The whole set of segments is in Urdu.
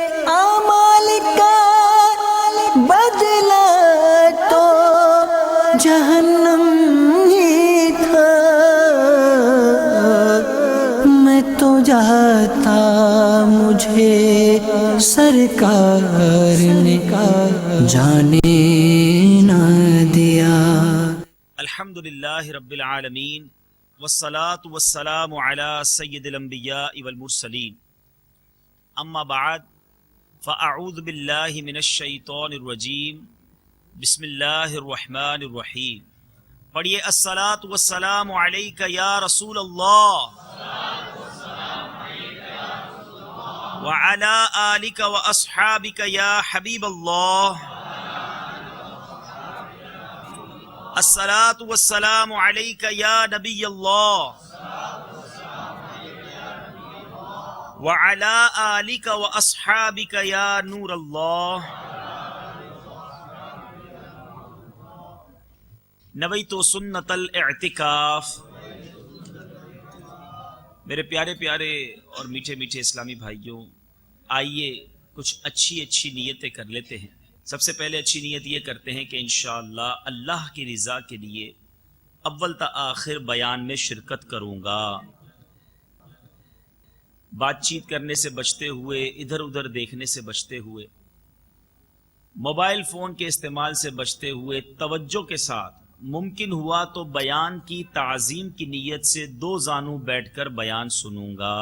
اعمال کا بدلہ تو جہنم ہی تھا، میں تو جاتا مجھے سرکار نے جانے نہ دیا۔ الحمدللہ رب العالمین والصلاة والسلام علی سید الانبیاء والمرسلین، اما بعد فاعوذ باللہ من الشیطان الرجیم، بسم اللہ الرحمن الرحیم۔ پڑھیے الصلاة والسلام علیک یا رسول اللہ وعلی آلک واصحابک یا حبیب اللہ۔ الصلاة والسلام علیک یا نبی اللہ وعلی آلک واصحابک یا نور اللہ۔ نویت سنت الاعتکاف۔ میرے پیارے پیارے اور میٹھے میٹھے اسلامی بھائیوں، آئیے کچھ اچھی نیتیں کر لیتے ہیں۔ سب سے پہلے اچھی نیت یہ کرتے ہیں کہ انشاءاللہ اللہ کی رضا کے لیے اول تا آخر بیان میں شرکت کروں گا، بات چیت کرنے سے بچتے ہوئے، ادھر ادھر دیکھنے سے بچتے ہوئے، موبائل فون کے استعمال سے بچتے ہوئے، توجہ کے ساتھ ممکن ہوا تو بیان کی تعظیم کی نیت سے دو زانوں بیٹھ کر بیان سنوں گا۔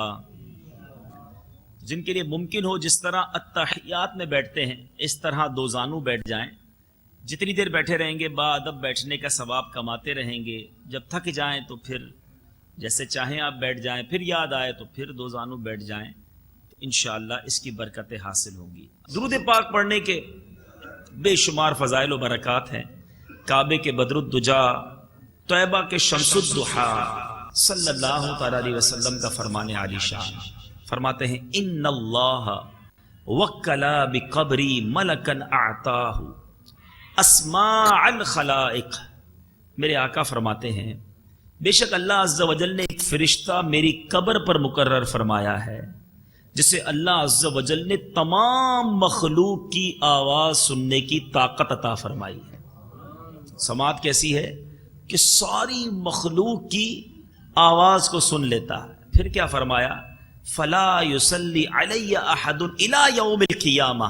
جن کے لیے ممکن ہو، جس طرح التحیات میں بیٹھتے ہیں اس طرح دو زانوں بیٹھ جائیں۔ جتنی دیر بیٹھے رہیں گے باادب بیٹھنے کا ثواب کماتے رہیں گے، جب تھک جائیں تو پھر جیسے چاہیں آپ بیٹھ جائیں، پھر یاد آئے تو پھر دو زانوں بیٹھ جائیں، تو انشاءاللہ اس کی برکتیں حاصل ہوں گی۔ درود پاک پڑھنے کے بے شمار فضائل و برکات ہیں۔ کعبے کے بدر الدجا، طیبہ کے شمس الضحیٰ، صلی اللہ تعالی علیہ وسلم کا فرمان عالی شان فرماتے ہیں ان اللہ وکلا بقبری ملکا اعطاہ اسماء الخلائق۔ میرے آقا فرماتے ہیں بے شک اللہ عز و جل نے ایک فرشتہ میری قبر پر مقرر فرمایا ہے، جسے اللہ عز و جل نے تمام مخلوق کی آواز سننے کی طاقت عطا فرمائی ہے۔ سماعت کیسی ہے کہ ساری مخلوق کی آواز کو سن لیتا ہے۔ پھر کیا فرمایا؟ فلا یصلی علی احد الی یوم القیامہ،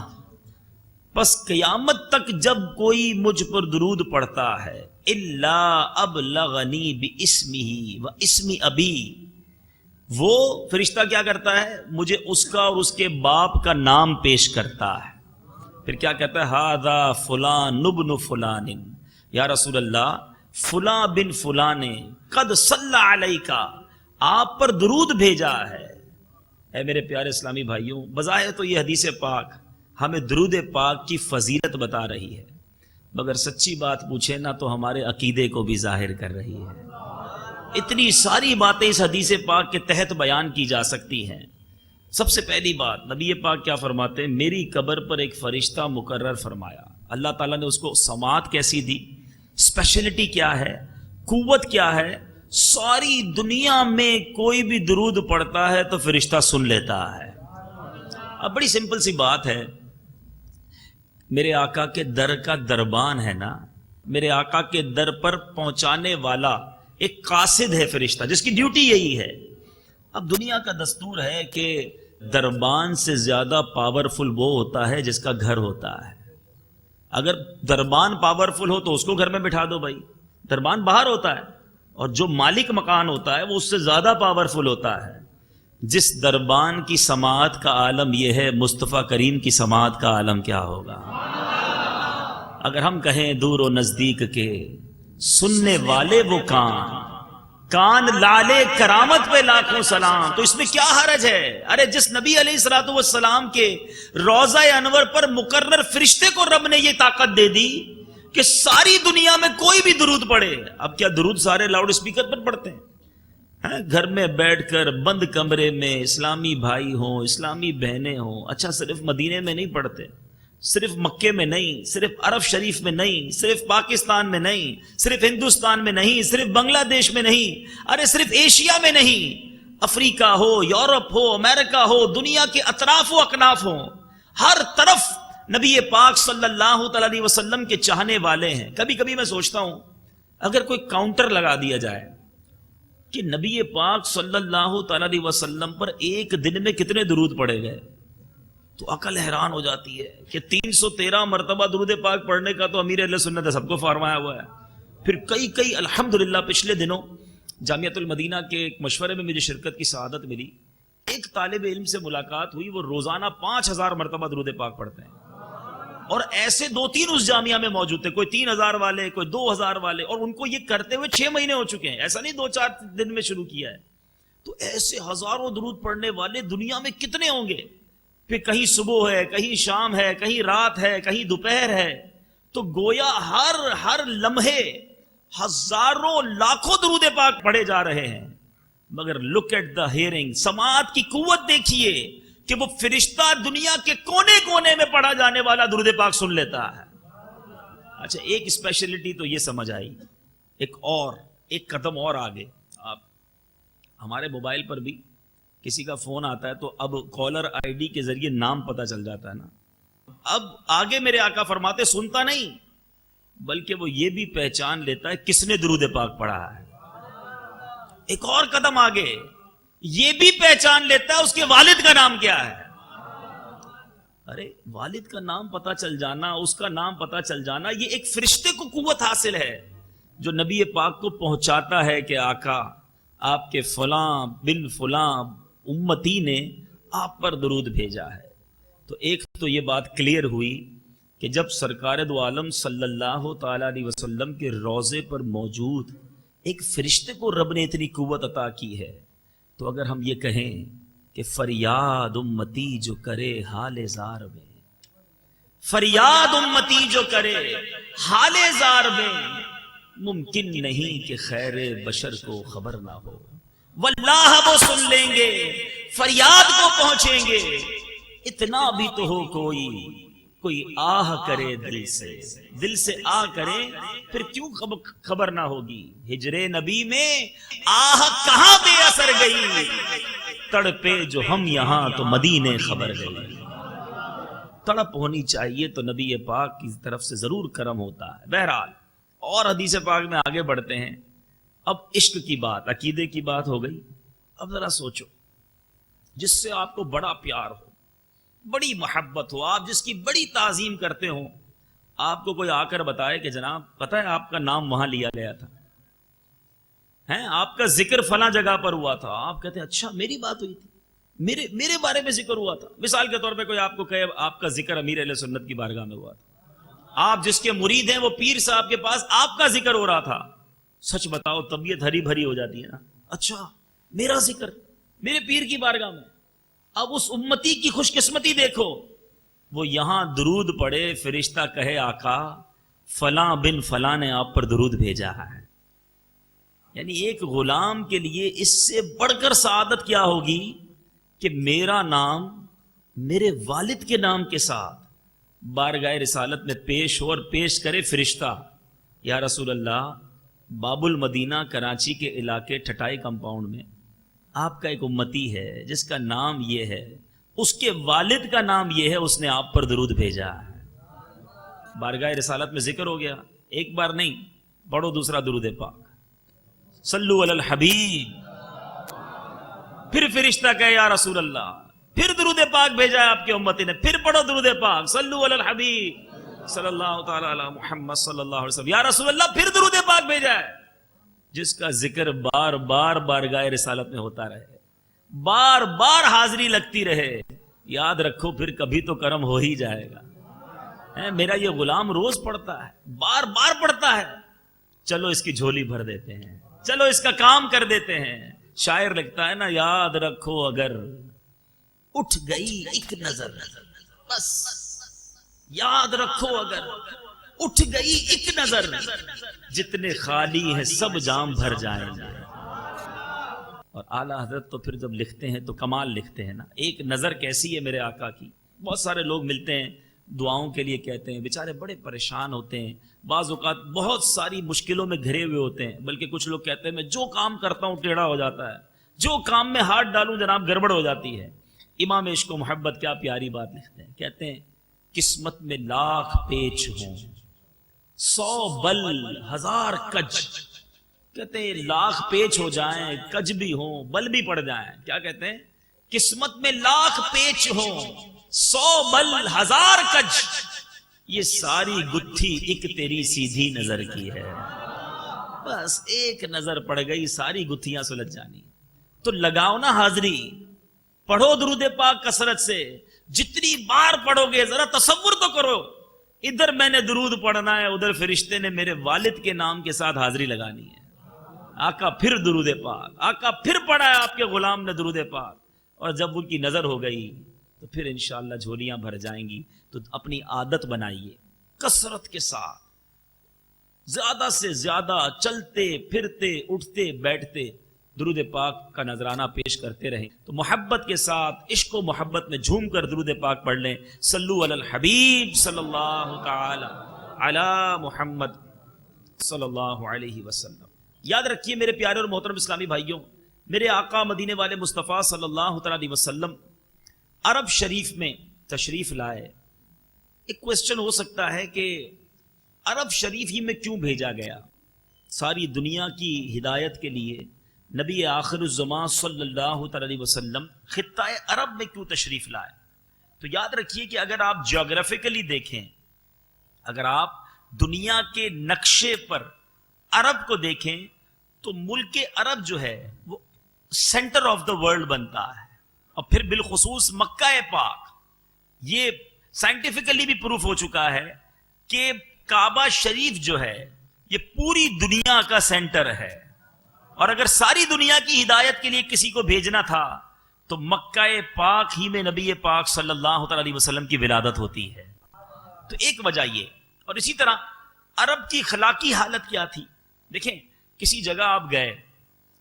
پس قیامت تک جب کوئی مجھ پر درود پڑھتا ہے الا ابلغنی باسمہ و اسم ابی، وہ فرشتہ کیا کرتا ہے؟ مجھے اس کا اور اس کے باپ کا نام پیش کرتا ہے۔ پھر کیا کہتا ہے؟ ھذا فلان ابن فلان، یا رسول اللہ فلاں بن فلاں نے قد صلی علیک، آپ پر درود بھیجا ہے۔ اے میرے پیارے اسلامی بھائیوں، بظاہر تو یہ حدیث پاک ہمیں درود پاک کی فضیلت بتا رہی ہے، مگر سچی بات پوچھے نا تو ہمارے عقیدے کو بھی ظاہر کر رہی ہے۔ اتنی ساری باتیں اس حدیث پاک کے تحت بیان کی جا سکتی ہیں۔ سب سے پہلی بات، نبی پاک کیا فرماتے ہیں؟ میری قبر پر ایک فرشتہ مقرر فرمایا۔ اللہ تعالیٰ نے اس کو سماعت کیسی دی، اسپیشلٹی کیا ہے، قوت کیا ہے؟ ساری دنیا میں کوئی بھی درود پڑھتا ہے تو فرشتہ سن لیتا ہے۔ اب بڑی سمپل سی بات ہے، میرے آقا کے در کا دربان ہے نا، میرے آقا کے در پر پہنچانے والا ایک قاصد ہے فرشتہ، جس کی ڈیوٹی یہی ہے۔ اب دنیا کا دستور ہے کہ دربان سے زیادہ پاورفل وہ ہوتا ہے جس کا گھر ہوتا ہے۔ اگر دربان پاورفل ہو تو اس کو گھر میں بٹھا دو بھائی، دربان باہر ہوتا ہے، اور جو مالک مکان ہوتا ہے وہ اس سے زیادہ پاورفل ہوتا ہے۔ جس دربان کی سماعت کا عالم یہ ہے، مصطفیٰ کریم کی سماعت کا عالم کیا ہوگا؟ اگر ہم کہیں دور و نزدیک کے سننے والے وہ کان لالے کرامت پہ لاکھوں سلام، تو اس میں کیا حرج ہے؟ ارے جس نبی علیہ الصلوۃ والسلام کے روضہ انور پر مقرر فرشتے کو رب نے یہ طاقت دے دی کہ ساری دنیا میں کوئی بھی درود پڑھے۔ اب کیا درود سارے لاؤڈ اسپیکر پر پڑھتے ہیں؟ گھر میں بیٹھ کر بند کمرے میں اسلامی بھائی ہوں، اسلامی بہنیں ہوں، اچھا صرف مدینے میں نہیں پڑھتے، صرف مکے میں نہیں، صرف عرب شریف میں نہیں، صرف پاکستان میں نہیں، صرف ہندوستان میں نہیں، صرف بنگلہ دیش میں نہیں، ارے صرف ایشیا میں نہیں، افریقہ ہو، یورپ ہو، امریکہ ہو، دنیا کے اطراف و اکناف ہوں، ہر طرف نبی پاک صلی اللہ تعالی علیہ وسلم کے چاہنے والے ہیں. کبھی کبھی میں سوچتا ہوں اگر کوئی کاؤنٹر لگا دیا جائے کہ نبی پاک صلی اللہ تعالی علیہ وسلم پر ایک دن میں کتنے درود پڑے گئے تو عقل حیران ہو جاتی ہے کہ 313 مرتبہ درود پاک پڑھنے کا تو امیر اہل سنت ہے سب کو فرمایا ہوا ہے. پھر کئی الحمدللہ پچھلے دنوں جامعۃ المدینہ کے ایک مشورے میں مجھے شرکت کی سعادت ملی. ایک طالب علم سے ملاقات ہوئی, وہ روزانہ 5000 مرتبہ درود پاک پڑھتے ہیں, اور ایسے 2-3 اس جامعہ میں موجود تھے, کوئی 3000 والے, کوئی 2000 والے, اور ان کو یہ کرتے ہوئے 6 مہینے ہو چکے ہیں, ایسا نہیں 2-4 دن میں شروع کیا ہے. تو ایسے ہزاروں درود پڑھنے والے دنیا میں کتنے ہوں گے؟ پھر کہیں صبح ہے, کہیں شام ہے, کہیں رات ہے, کہیں دوپہر ہے, تو گویا ہر لمحے ہزاروں لاکھوں درود پاک پڑھے جا رہے ہیں. مگر لک ایٹ دا ہیئرنگ, سماعت کی قوت دیکھیے کہ وہ فرشتہ دنیا کے کونے کونے میں پڑھا جانے والا درود پاک سن لیتا ہے. اچھا, ایک اسپیشلٹی تو یہ سمجھ آئی. ایک قدم اور آگے, آپ ہمارے موبائل پر بھی کسی کا فون آتا ہے تو اب کالر آئی ڈی کے ذریعے نام پتہ چل جاتا ہے نا. اب آگے میرے آقا فرماتے سنتا نہیں بلکہ وہ یہ بھی پہچان لیتا ہے کس نے درود پاک پڑھا ہے. ایک اور قدم آگے, یہ بھی پہچان لیتا ہے اس کے والد کا نام کیا ہے. ارے والد کا نام پتہ چل جانا, اس کا نام پتہ چل جانا, یہ ایک فرشتے کو قوت حاصل ہے جو نبی پاک کو پہنچاتا ہے کہ آقا آپ کے فلاں بن فلاں امتی نے آپ پر درود بھیجا ہے. تو ایک تو یہ بات کلیئر ہوئی کہ جب سرکار دو عالم صلی اللہ تعالی علیہ وسلم کے روضے پر موجود ایک فرشتے کو رب نے اتنی قوت عطا کی ہے, تو اگر ہم یہ کہیں کہ فریاد امتی جو کرے حال زار میں, فریاد امتی جو کرے حال زار میں, ممکن نہیں کہ خیر بشر کو خبر نہ ہو. واللہ وہ سن لیں گے, فریاد کو پہنچیں گے. اتنا بھی تو ہو کوئی آہ کرے دل سے آہ کرے, پھر کیوں خبر نہ ہوگی. ہجر نبی میں آہ کہاں بے اثر گئی, تڑپے جو ہم یہاں تو مدینے خبر گئی. تڑپ ہونی چاہیے تو نبی پاک کی طرف سے ضرور کرم ہوتا ہے. بہرحال اور حدیث پاک میں آگے بڑھتے ہیں. اب عشق کی بات, عقیدے کی بات ہو گئی. اب ذرا سوچو, جس سے آپ کو بڑا پیار ہو, بڑی محبت ہو, آپ جس کی بڑی تعظیم کرتے ہو, آپ کو کوئی آ کر بتائے کہ جناب پتہ ہے آپ کا نام وہاں لیا گیا تھا, ہیں آپ کا ذکر فلاں جگہ پر ہوا تھا. آپ کہتے ہیں اچھا میری بات ہوئی تھی, میرے بارے میں ذکر ہوا تھا. مثال کے طور پہ کوئی آپ کو کہے آپ کا ذکر امیر اہل سنت کی بارگاہ میں ہوا تھا, آپ جس کے مرید ہیں وہ پیر صاحب کے پاس آپ کا ذکر ہو رہا تھا. سچ بتاؤ طبیعت ہری بھری ہو جاتی ہے نا. اچھا میرا ذکر میرے پیر کی بارگاہ میں. اب اس امتی کی خوش قسمتی دیکھو, وہ یہاں درود پڑے, فرشتہ کہے آقا فلاں بن فلاں نے آپ پر درود بھیجا ہے. یعنی ایک غلام کے لیے اس سے بڑھ کر سعادت کیا ہوگی کہ میرا نام میرے والد کے نام کے ساتھ بارگاہ رسالت میں پیش ہو, اور پیش کرے فرشتہ, یا رسول اللہ باب المدینہ کراچی کے علاقے ٹھٹائی کمپاؤنڈ میں آپ کا ایک امتی ہے جس کا نام یہ ہے, اس کے والد کا نام یہ ہے, اس نے آپ پر درود بھیجا ہے. بارگاہ رسالت میں ذکر ہو گیا, ایک بار نہیں پڑھو دوسرا درود پاک, صلو علی الحبیب. پھر فرشتہ کہے یا رسول اللہ, پھر درود پاک بھیجا ہے آپ کے امتی نے, پھر پڑھو درود پاک, صلو علی الحبیب صلی اللہ تعالی علی محمد صلی اللہ علیہ وسلم, یا رسول اللہ پھر درود پاک بھیجا ہے. جس کا ذکر بار بار بارگاہ رسالت میں ہوتا رہے, بار بار حاضری لگتی رہے, یاد رکھو پھر کبھی تو کرم ہو ہی جائے گا. میرا یہ غلام روز پڑھتا ہے, بار بار پڑھتا ہے, چلو اس کی جھولی بھر دیتے ہیں, چلو اس کا کام کر دیتے ہیں. شاعر لکھتا ہے نا, یاد رکھو اگر اٹھ گئی ایک نظر, بس یاد رکھو اگر اٹھ گئی ایک نظر, جتنے خالی ہیں سب جام بھر جائیں گے. اور اعلیٰ حضرت تو پھر جب لکھتے ہیں تو کمال لکھتے ہیں نا. ایک نظر کیسی ہے میرے آقا کی. بہت سارے لوگ ملتے ہیں دعاؤں کے لیے کہتے ہیں, بیچارے بڑے پریشان ہوتے ہیں, بعض اوقات بہت ساری مشکلوں میں گھرے ہوئے ہوتے ہیں, بلکہ کچھ لوگ کہتے ہیں میں جو کام کرتا ہوں ٹیڑھا ہو جاتا ہے, جو کام میں ہاتھ ڈالوں جناب گڑبڑ ہو جاتی ہے. امام عشق و محبت کیا پیاری بات لکھتے ہیں، کہتے ہیں قسمت میں لاکھ پیچ ہوں 100 بل 1000 کج، کہتے ہیں لاکھ پیچ ہو جائیں، کج بھی ہوں، بل بھی پڑ جائیں، کیا کہتے ہیں قسمت میں لاکھ پیچ ہوں 100 بل 1000 کج، یہ ساری گتھی ایک تیری سیدھی نظر کی ہے، بس ایک نظر پڑ گئی ساری گتھیاں سلجھ جانی۔ تو لگاؤ نا حاضری، پڑھو درود پاک کثرت سے، جتنی بار پڑھو گے ذرا تصور تو کرو، ادھر میں نے درود پڑھنا ہے، ادھر فرشتے نے میرے والد کے نام کے ساتھ حاضری لگانی ہے، آقا پھر درود پاک، آقا پھر پڑھا ہے آپ کے غلام نے درود پاک، اور جب ان کی نظر ہو گئی تو پھر انشاءاللہ جھولیاں بھر جائیں گی۔ تو اپنی عادت بنائیے کثرت کے ساتھ، زیادہ سے زیادہ چلتے پھرتے اٹھتے بیٹھتے درود پاک کا نذرانہ پیش کرتے رہیں۔ تو محبت کے ساتھ عشق و محبت میں جھوم کر درود پاک پڑھ لیں۔ صلو علی الحبیب صلی اللہ تعالی علی محمد صلی اللہ علیہ وسلم۔ یاد رکھیے میرے پیارے اور محترم اسلامی بھائیوں، میرے آقا مدینے والے مصطفیٰ صلی اللہ تعالی علیہ وسلم عرب شریف میں تشریف لائے۔ ایک کوشچن ہو سکتا ہے کہ عرب شریف ہی میں کیوں بھیجا گیا؟ ساری دنیا کی ہدایت کے لیے نبی آخر الزمان صلی اللہ تعالی علیہ وسلم خطہ عرب میں کیوں تشریف لائے؟ تو یاد رکھیے کہ اگر آپ جیوگرافیکلی دیکھیں، اگر آپ دنیا کے نقشے پر عرب کو دیکھیں تو ملک عرب جو ہے وہ سینٹر آف دا ورلڈ بنتا ہے، اور پھر بالخصوص مکہ پاک، یہ سائنٹیفکلی بھی پروف ہو چکا ہے کہ کعبہ شریف جو ہے یہ پوری دنیا کا سینٹر ہے، اور اگر ساری دنیا کی ہدایت کے لیے کسی کو بھیجنا تھا تو مکہ پاک ہی میں نبی پاک صلی اللہ تعالی علیہ وسلم کی ولادت ہوتی ہے۔ تو ایک وجہ یہ، اور اسی طرح عرب کی اخلاقی حالت کیا تھی؟ دیکھیں کسی جگہ آپ گئے،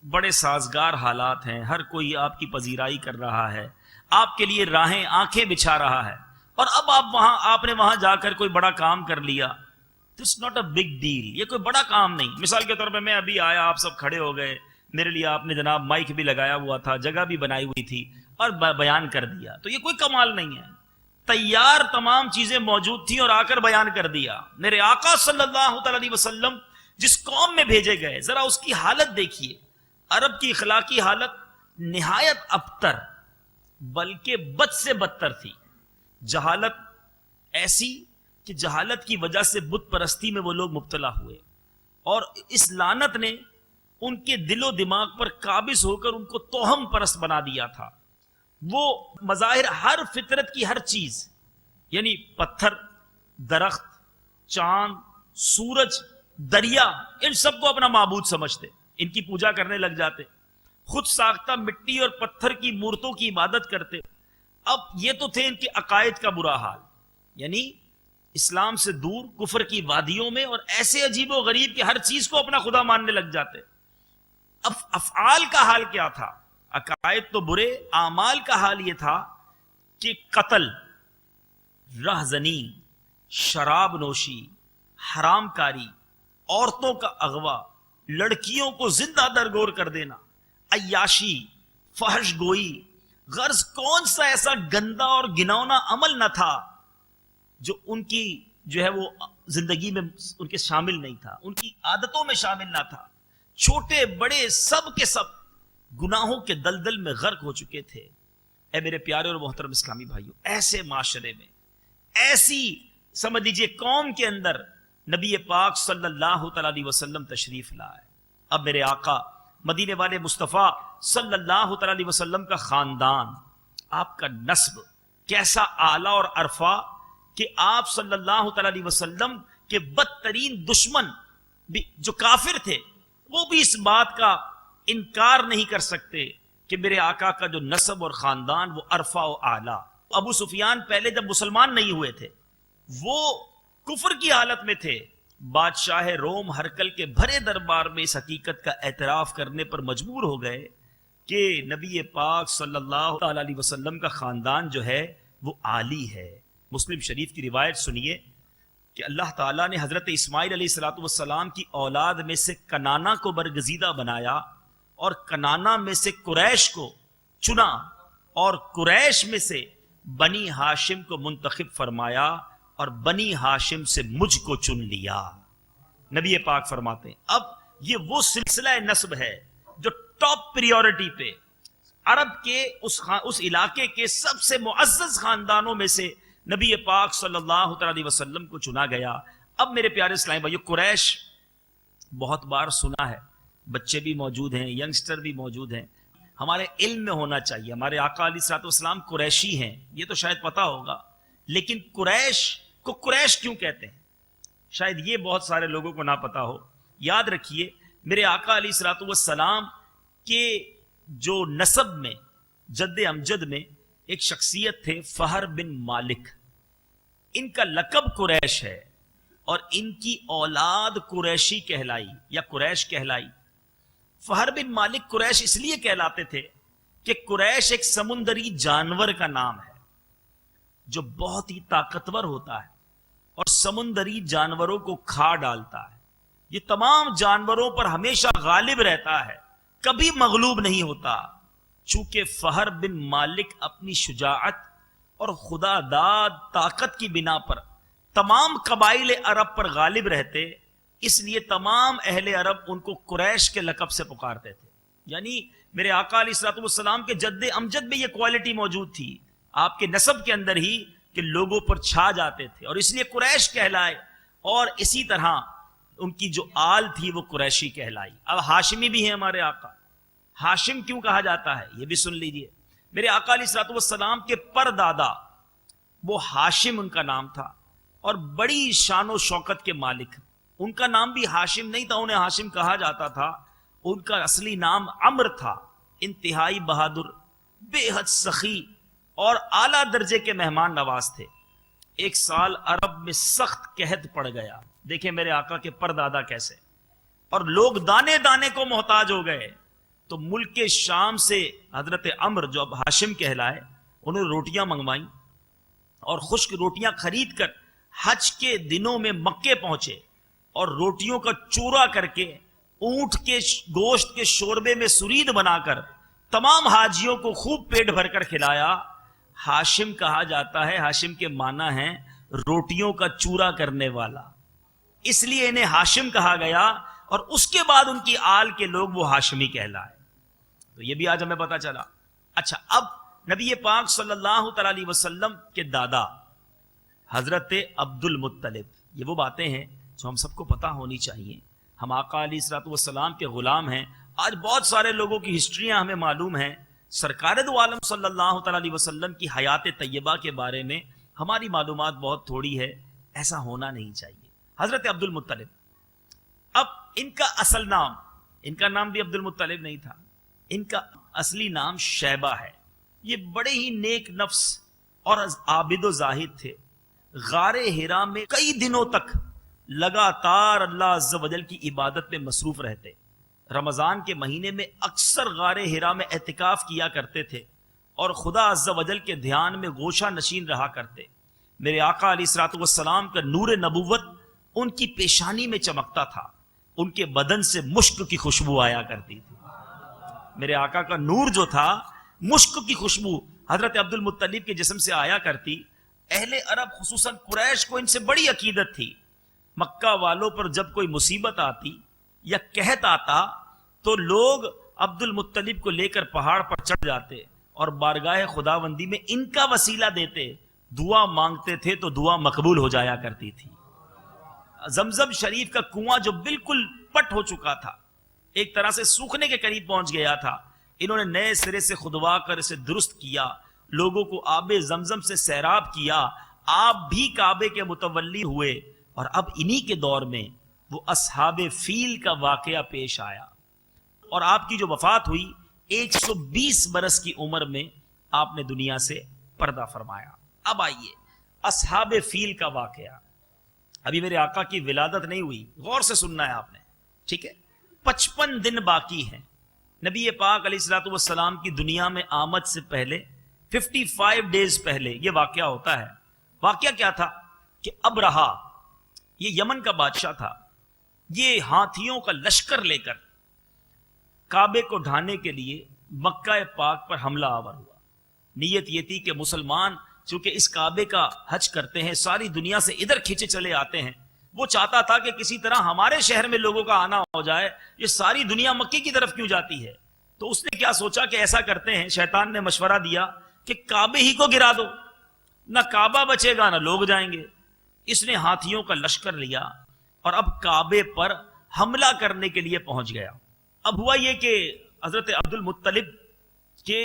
بڑے سازگار حالات ہیں، ہر کوئی آپ کی پذیرائی کر رہا ہے، آپ کے لیے راہیں آنکھیں بچھا رہا ہے، اور اب آپ نے وہاں جا کر کوئی بڑا کام کر لیا، it's not a big deal, یہ کوئی بڑا کام نہیں۔ مثال کے طور پہ میں ابھی آیا، آپ سب کھڑے ہو گئے، میرے لیے آپ نے جناب مائک بھی لگایا ہوا تھا، جگہ بھی بنائی ہوئی تھی، اور بیان کر دیا، تو یہ کوئی کمال نہیں ہے، تیار تمام چیزیں موجود تھیں اور آ کر بیان کر دیا۔ میرے آقا صلی اللہ تعالی علیہ وسلم جس قوم میں بھیجے گئے، ذرا اس کی حالت دیکھیے، عرب کی اخلاقی حالت نہایت ابتر بلکہ بد سے بدتر تھی۔ جہالت ایسی کہ جہالت کی وجہ سے بت پرستی میں وہ لوگ مبتلا ہوئے، اور اس لعنت نے ان کے دل و دماغ پر قابض ہو کر ان کو توہم پرست بنا دیا تھا۔ وہ مظاہر، ہر فطرت کی ہر چیز، یعنی پتھر، درخت، چاند، سورج، دریا، ان سب کو اپنا معبود سمجھتے، ان کی پوجا کرنے لگ جاتے، خود ساختہ مٹی اور پتھر کی مورتوں کی عبادت کرتے۔ اب یہ تو تھے ان کے عقائد کا برا حال، یعنی اسلام سے دور کفر کی وادیوں میں، اور ایسے عجیب و غریب کہ ہر چیز کو اپنا خدا ماننے لگ جاتے۔ اب افعال کا حال کیا تھا؟ عقائد تو برے، اعمال کا حال یہ تھا کہ قتل، رہزنی، شراب نوشی، حرام کاری، عورتوں کا اغوا، لڑکیوں کو زندہ درگور کر دینا، عیاشی، فحش گوئی، غرض کون سا ایسا گندا اور گنونا عمل نہ تھا جو ان کی جو ہے وہ زندگی میں ان کے شامل نہیں تھا، ان کی عادتوں میں شامل نہ تھا۔ چھوٹے بڑے سب کے سب گناہوں کے دلدل میں غرق ہو چکے تھے۔ اے میرے پیارے اور محترم اسلامی بھائیوں، ایسے معاشرے میں، ایسی سمجھ لیجیے قوم کے اندر نبی پاک صلی اللہ تعالی علیہ وسلم تشریف لائے۔ اب میرے آقا مدینے والے مصطفیٰ صلی اللہ تعالی علیہ وسلم کا خاندان، آپ کا نسب کیسا اعلیٰ اور عرفا کہ آپ صلی اللہ تعالی علیہ وسلم کے بدترین دشمن بھی جو کافر تھے وہ بھی اس بات کا انکار نہیں کر سکتے کہ میرے آقا کا جو نسب اور خاندان وہ عرفا و اعلیٰ۔ ابو سفیان پہلے جب مسلمان نہیں ہوئے تھے وہ کفر کی حالت میں تھے، بادشاہ روم ہرکل کے بھرے دربار میں اس حقیقت کا اعتراف کرنے پر مجبور ہو گئے کہ نبی پاک صلی اللہ تعالی علیہ وسلم کا خاندان جو ہے وہ عالی ہے۔ مسلم شریف کی روایت سنیے کہ اللہ تعالیٰ نے حضرت اسماعیل علیہ السلام کی اولاد میں سے کنانا کو برگزیدہ بنایا اور کنانا میں سے قریش کو چنا اور قریش میں سے بنی ہاشم کو منتخب فرمایا اور بنی ہاشم سے مجھ کو چن لیا. نبی پاک فرماتے ہیں اب یہ وہ سلسلہ نسب ہے جو ٹاپ پریورٹی پہ عرب کے اس علاقے کے سب سے معزز خاندانوں میں سے نبی پاک صلی اللہ علیہ وسلم کو چنا گیا. اب میرے پیارے اسلامی بھائیو، قریش بہت بار سنا ہے، بچے بھی موجود ہیں، ینگسٹر بھی موجود ہیں. ہمارے علم میں ہونا چاہیے ہمارے آقا علیہ الصلوۃ والسلام قریشی ہیں، یہ تو شاید پتا ہوگا، لیکن قریش کو قریش کیوں کہتے ہیں شاید یہ بہت سارے لوگوں کو نہ پتا ہو. یاد رکھیے میرے آقا علیہ الصلوۃ والسلام کے جو نسب میں جد امجد میں ایک شخصیت تھے فہر بن مالک، ان کا لقب قریش ہے اور ان کی اولاد قریشی کہلائی یا قریش کہلائی. فہر بن مالک قریش اس لیے کہلاتے تھے کہ قریش ایک سمندری جانور کا نام ہے جو بہت ہی طاقتور ہوتا ہے اور سمندری جانوروں کو کھا ڈالتا ہے. یہ تمام جانوروں پر ہمیشہ غالب رہتا ہے، کبھی مغلوب نہیں ہوتا. چونکہ فہر بن مالک اپنی شجاعت اور خدا داد طاقت کی بنا پر تمام قبائل عرب پر غالب رہتے، اس لیے تمام اہل عرب ان کو قریش کے لقب سے پکارتے تھے. یعنی میرے آقا علیہ الصلوۃ والسلام کے جد امجد میں یہ کوالٹی موجود تھی آپ کے نسب کے اندر ہی کہ لوگوں پر چھا جاتے تھے اور اس لیے قریش کہلائے. اور اسی طرح ان کی جو آل تھی وہ قریشی کہلائی. اب ہاشمی بھی ہیں ہمارے آقا. ہاشم کیوں کہا جاتا ہے یہ بھی سن لیجئے. میرے آقا علیہ الصلوۃ والسلام کے پر دادا وہ ہاشم ان کا نام تھا اور بڑی شان و شوکت کے مالک. ان کا نام بھی ہاشم نہیں تھا، انہیں ہاشم کہا جاتا تھا. ان کا اصلی نام عمر تھا. انتہائی بہادر، بے حد سخی اور اعلیٰ درجے کے مہمان نواز تھے. ایک سال عرب میں سخت قحط پڑ گیا. دیکھیں میرے آقا کے پر دادا کیسے، اور لوگ دانے دانے کو محتاج ہو گئے. تو ملک کے شام سے حضرت عمر جو اب ہاشم کہلائے انہوں نے روٹیاں منگوائیں اور خشک روٹیاں خرید کر حج کے دنوں میں مکے پہنچے اور روٹیوں کا چورا کر کے اونٹ کے گوشت کے شوربے میں سرید بنا کر تمام حاجیوں کو خوب پیٹ بھر کر کھلایا. ہاشم کہا جاتا ہے، ہاشم کے معنی ہیں روٹیوں کا چورا کرنے والا، اس لیے انہیں ہاشم کہا گیا اور اس کے بعد ان کی آل کے لوگ وہ ہاشمی کہلائے. تو یہ بھی آج ہمیں پتا چلا. اچھا، اب نبی پاک صلی اللہ تعالی علیہ وسلم کے دادا حضرت عبد المطلب، یہ وہ باتیں ہیں جو ہم سب کو پتا ہونی چاہیے. ہم آقا علیہ الصلوۃ والسلام کے غلام ہیں. آج بہت سارے لوگوں کی ہسٹریاں ہمیں معلوم ہیں. سرکار دو عالم صلی اللہ تعالی علیہ وسلم کی حیات طیبہ کے بارے میں ہماری معلومات بہت تھوڑی ہے. ایسا ہونا نہیں چاہیے. حضرت عبد المطلب، اب ان کا اصل نام، ان کا نام بھی عبد المطلب نہیں تھا، ان کا اصلی نام شیبہ ہے. یہ بڑے ہی نیک نفس اور عابد و زاہد تھے. غار حرا میں کئی دنوں تک لگاتار اللہ عز و جل کی عبادت میں مصروف رہتے. رمضان کے مہینے میں اکثر غار حرا میں اعتکاف کیا کرتے تھے اور خدا عز و جل کے دھیان میں گوشہ نشین رہا کرتے. میرے آقا علیہ الصلوۃ والسلام کا نور نبوت ان کی پیشانی میں چمکتا تھا. ان کے بدن سے مشک کی خوشبو آیا کرتی تھی. میرے آقا کا نور جو تھا، مشک کی خوشبو حضرت عبد المطلب کے جسم سے آیا کرتی. اہل عرب خصوصاً قریش کو ان سے بڑی عقیدت تھی. مکہ والوں پر جب کوئی مصیبت آتی یا قحط آتا تو لوگ عبد المطلب کو لے کر پہاڑ پر چڑھ جاتے اور بارگاہ خداوندی میں ان کا وسیلہ دیتے، دعا مانگتے تھے تو دعا مقبول ہو جایا کرتی تھی. زمزم شریف کا کنواں جو بالکل پٹ ہو چکا تھا، ایک طرح سے سوکھنے کے قریب پہنچ گیا تھا، انہوں نے نئے سرے سے کھدوا کر اسے درست کیا، لوگوں کو آب زمزم سے سیراب کیا. آپ بھی کعبے کے متولی ہوئے اور اب انہی کے دور میں وہ اصحاب فیل کا واقعہ پیش آیا اور آپ کی جو وفات ہوئی 120 برس کی عمر میں آپ نے دنیا سے پردہ فرمایا. اب آئیے اصحاب فیل کا واقعہ. ابھی میرے آقا کی ولادت نہیں ہوئی، غور سے سننا ہے آپ نے، ٹھیک ہے؟ 55 دن باقی ہیں نبی پاک علیہ الصلوۃ والسلام کی دنیا میں آمد سے پہلے. 55 ڈیز پہلے یہ واقعہ ہوتا ہے. واقعہ کیا تھا کہ ابرہا، یہ یمن کا بادشاہ تھا، یہ ہاتھیوں کا لشکر لے کر کعبے کو ڈھانے کے لیے مکہ پاک پر حملہ آور ہوا. نیت یہ تھی کہ مسلمان چونکہ اس کعبے کا حج کرتے ہیں، ساری دنیا سے ادھر کھینچے چلے آتے ہیں، وہ چاہتا تھا کہ کسی طرح ہمارے شہر میں لوگوں کا آنا ہو جائے، یہ ساری دنیا مکے کی طرف کیوں جاتی ہے؟ تو اس نے کیا سوچا کہ ایسا کرتے ہیں، شیطان نے مشورہ دیا کہ کعبے ہی کو گرا دو، نہ کعبہ بچے گا نہ لوگ جائیں گے۔ اس نے ہاتھیوں کا لشکر لیا اور اب کعبے پر حملہ کرنے کے لیے پہنچ گیا۔ اب ہوا یہ کہ حضرت عبد المطلب کے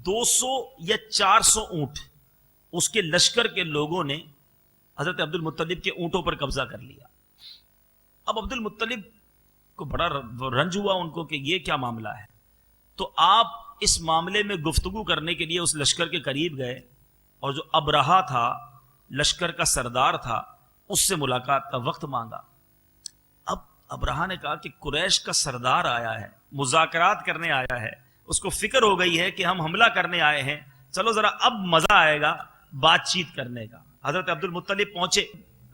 200 یا 400 اونٹ، اس کے لشکر کے لوگوں نے حضرت عبد المطلب کے اونٹوں پر قبضہ کر لیا۔ اب عبد المطلب کو بڑا رنج ہوا ان کو کہ یہ کیا معاملہ ہے، تو آپ اس معاملے میں گفتگو کرنے کے لیے اس لشکر کے قریب گئے اور جو ابرہہ تھا، لشکر کا سردار تھا، اس سے ملاقات کا وقت مانگا۔ اب ابرہہ نے کہا کہ قریش کا سردار آیا ہے، مذاکرات کرنے آیا ہے، اس کو فکر ہو گئی ہے کہ ہم حملہ کرنے آئے ہیں، چلو ذرا اب مزہ آئے گا بات چیت کرنے کا۔ حضرت عبد المطلب پہنچے۔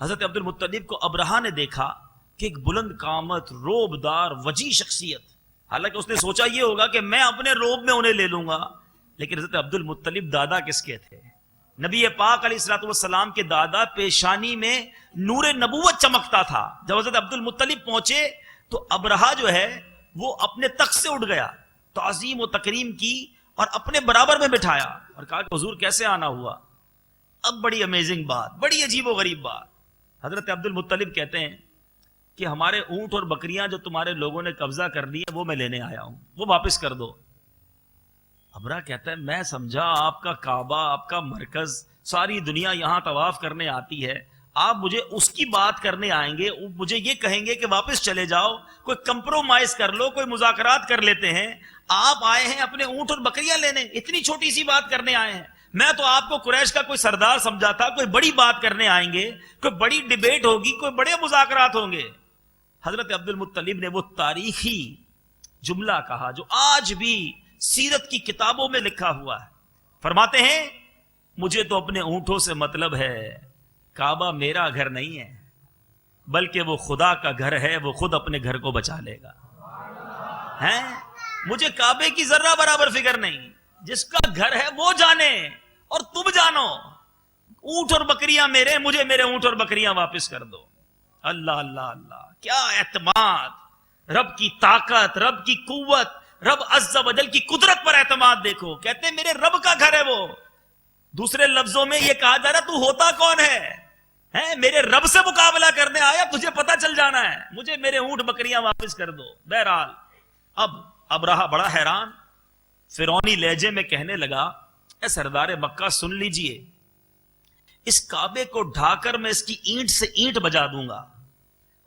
حضرت عبد المطلب کو ابرہہ نے دیکھا کہ ایک بلند قامت، روبدار، وجی شخصیت، حالانکہ اس نے سوچا یہ ہوگا کہ میں اپنے روب میں انہیں لے لوں گا، لیکن حضرت عبد المطلب دادا کس کے تھے؟ نبی پاک علیہ الصلوۃ والسلام کے دادا، پیشانی میں نور نبوت چمکتا تھا۔ جب حضرت عبد المطلب پہنچے تو ابرہہ جو ہے وہ اپنے تخت سے اٹھ گیا، تعظیم و تکریم کی اور اپنے برابر میں بٹھایا اور کہا کہ حضور کیسے آنا ہوا؟ اب بڑی امیزنگ بات، بڑی عجیب و غریب بات۔ حضرت عبد المطلب کہتے ہیں کہ ہمارے اونٹ اور بکریاں جو تمہارے لوگوں نے قبضہ کر لی ہیں وہ میں لینے آیا ہوں، وہ واپس کر دو۔ ابرہہ کہتا ہے میں سمجھا آپ کا کعبہ، آپ کا مرکز، ساری دنیا یہاں طواف کرنے آتی ہے، آپ مجھے اس کی بات کرنے آئیں گے، مجھے یہ کہیں گے کہ واپس چلے جاؤ، کوئی کمپرومائز کر لو، کوئی مذاکرات کر لیتے ہیں۔ آپ آئے ہیں اپنے اونٹ اور بکریاں لینے، اتنی چھوٹی سی بات کرنے آئے ہیں۔ میں تو آپ کو قریش کا کوئی سردار سمجھا تھا، کوئی بڑی بات کرنے آئیں گے، کوئی بڑی ڈیبیٹ ہوگی، کوئی بڑے مذاکرات ہوں گے۔ حضرت عبد المطلب نے وہ تاریخی جملہ کہا جو آج بھی سیرت کی کتابوں میں لکھا ہوا ہے۔ فرماتے ہیں مجھے تو اپنے اونٹوں سے مطلب ہے، کعبہ میرا گھر نہیں ہے بلکہ وہ خدا کا گھر ہے، وہ خود اپنے گھر کو بچا لے گا۔ ہیں مجھے کعبے کی ذرہ برابر فکر نہیں، جس کا گھر ہے وہ جانے اور تم جانو۔ اونٹ اور بکریاں میرے، مجھے میرے اونٹ اور بکریاں واپس کر دو۔ اللہ اللہ اللہ، کیا اعتماد، رب کی طاقت، رب کی قوت، رب عز و جل کی قدرت پر اعتماد دیکھو۔ کہتے ہیں میرے رب کا گھر ہے وہ۔ دوسرے لفظوں میں یہ کہا جا رہا تو ہوتا کون ہے؟ میرے رب سے مقابلہ کرنے آیا، تجھے پتہ چل جانا ہے، مجھے میرے اونٹ بکریاں واپس کر دو۔ بہرحال اب ابرہہ بڑا حیران، فرعونی لہجے میں کہنے لگا اے سردار مکہ سن لیجئے، اس کعبے کو ڈھا کر میں اس کی اینٹ سے اینٹ بجا دوں گا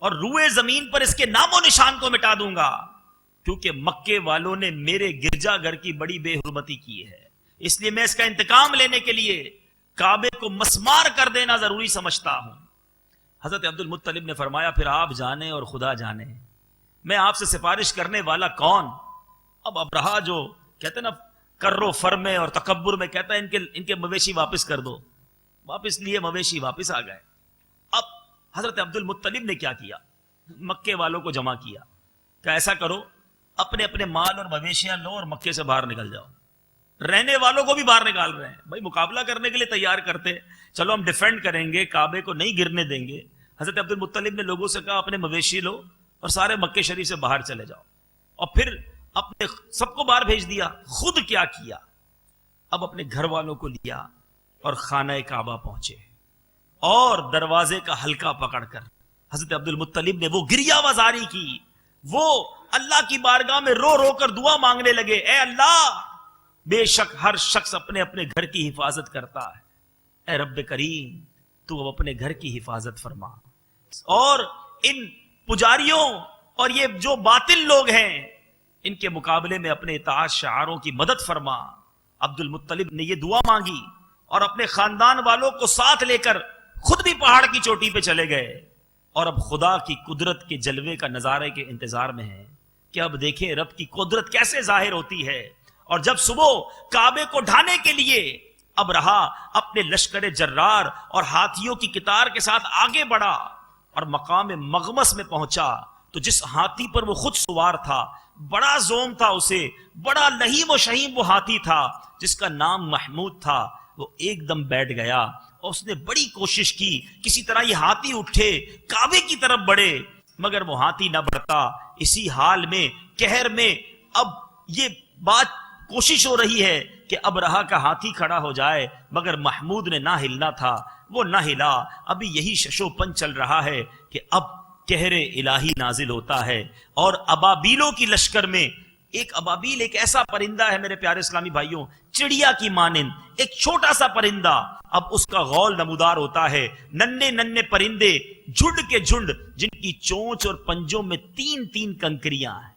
اور روئے زمین پر اس کے نام و نشان کو مٹا دوں گا، کیونکہ مکے والوں نے میرے گرجا گھر کی بڑی بے حرمتی کی ہے، اس لیے میں اس کا انتقام لینے کے لیے کعبے کو مسمار کر دینا ضروری سمجھتا ہوں۔ حضرت عبد المطلب نے فرمایا پھر آپ جانے اور خدا جانے، میں آپ سے سفارش کرنے والا کون؟ اب ابرہہ جو کہتے ہیں نا کر و فرمے اور تکبر میں، کہتا ہے ان کے مویشی واپس کر دو۔ واپس لیے، مویشی واپس آ گئے۔ اب حضرت عبد المطلب نے کیا کیا؟ مکے والوں کو جمع کیا کہ ایسا کرو اپنے اپنے مال اور مویشیاں لو اور مکے سے باہر نکل جاؤ۔ رہنے والوں کو بھی باہر نکال رہے ہیں، بھائی مقابلہ کرنے کے لیے تیار کرتے، چلو ہم ڈیفینڈ کریں گے، کعبے کو نہیں گرنے دیں گے۔ حضرت عبد المطلب نے لوگوں سے کہا اپنے مویشی لو اور سارے مکے شریف سے باہر چلے جاؤ، اور پھر اپنے سب کو باہر بھیج دیا۔ خود کیا کیا؟ اب اپنے گھر والوں کو لیا اور خانہ کعبہ پہنچے اور دروازے کا حلقہ پکڑ کر حضرت عبد المطلب نے وہ گریہ وزاری کی، وہ اللہ کی بارگاہ میں رو رو کر دعا مانگنے لگے، اے اللہ بے شک ہر شخص اپنے اپنے گھر کی حفاظت کرتا ہے، اے رب کریم تو اب اپنے گھر کی حفاظت فرما، اور ان پجاریوں اور یہ جو باطل لوگ ہیں ان کے مقابلے میں اپنے اطاعت شعاروں کی مدد فرما۔ عبد المطلب نے یہ دعا مانگی اور اپنے خاندان والوں کو ساتھ لے کر خود بھی پہاڑ کی چوٹی پہ چلے گئے، اور اب خدا کی قدرت کے جلوے کا نظارے کے انتظار میں ہیں کہ اب دیکھیں رب کی قدرت کیسے ظاہر ہوتی ہے۔ اور جب صبح کعبے کو ڈھانے کے لیے ابرہہ اپنے لشکر جرار اور ہاتھیوں کی قطار کے ساتھ آگے بڑھا اور مقام مغمس میں پہنچا تو جس ہاتھی پر وہ خود سوار تھا بڑا زوم تھا اسے، بڑا لہیم و شہیم وہ ہاتھی تھا جس کا نام محمود تھا، وہ ایک دم بیٹھ گیا اور اس نے بڑی کوشش کی کسی طرح یہ ہاتھی اٹھے کعبے کی طرف بڑھے، مگر وہ ہاتھی نہ بڑھتا۔ اسی حال میں قہر میں اب یہ بات کوشش ہو رہی ہے کہ ابرہہ کا ہاتھی کھڑا ہو جائے، مگر محمود نے نہ ہلنا تھا، وہ نہ ہلا۔ ابھی یہی ششو پن چل رہا ہے کہ اب قہر الہی نازل ہوتا ہے، اور ابابیلوں کی لشکر میں ایک ابابیل ایک ایسا پرندہ ہے میرے پیارے اسلامی بھائیوں، چڑیا کی مانند ایک چھوٹا سا پرندہ، اب اس کا غول نمودار ہوتا ہے، ننھے ننھے پرندے جھنڈ کے جھنڈ جن کی چونچ اور پنجوں میں 3 کنکریاں ہیں۔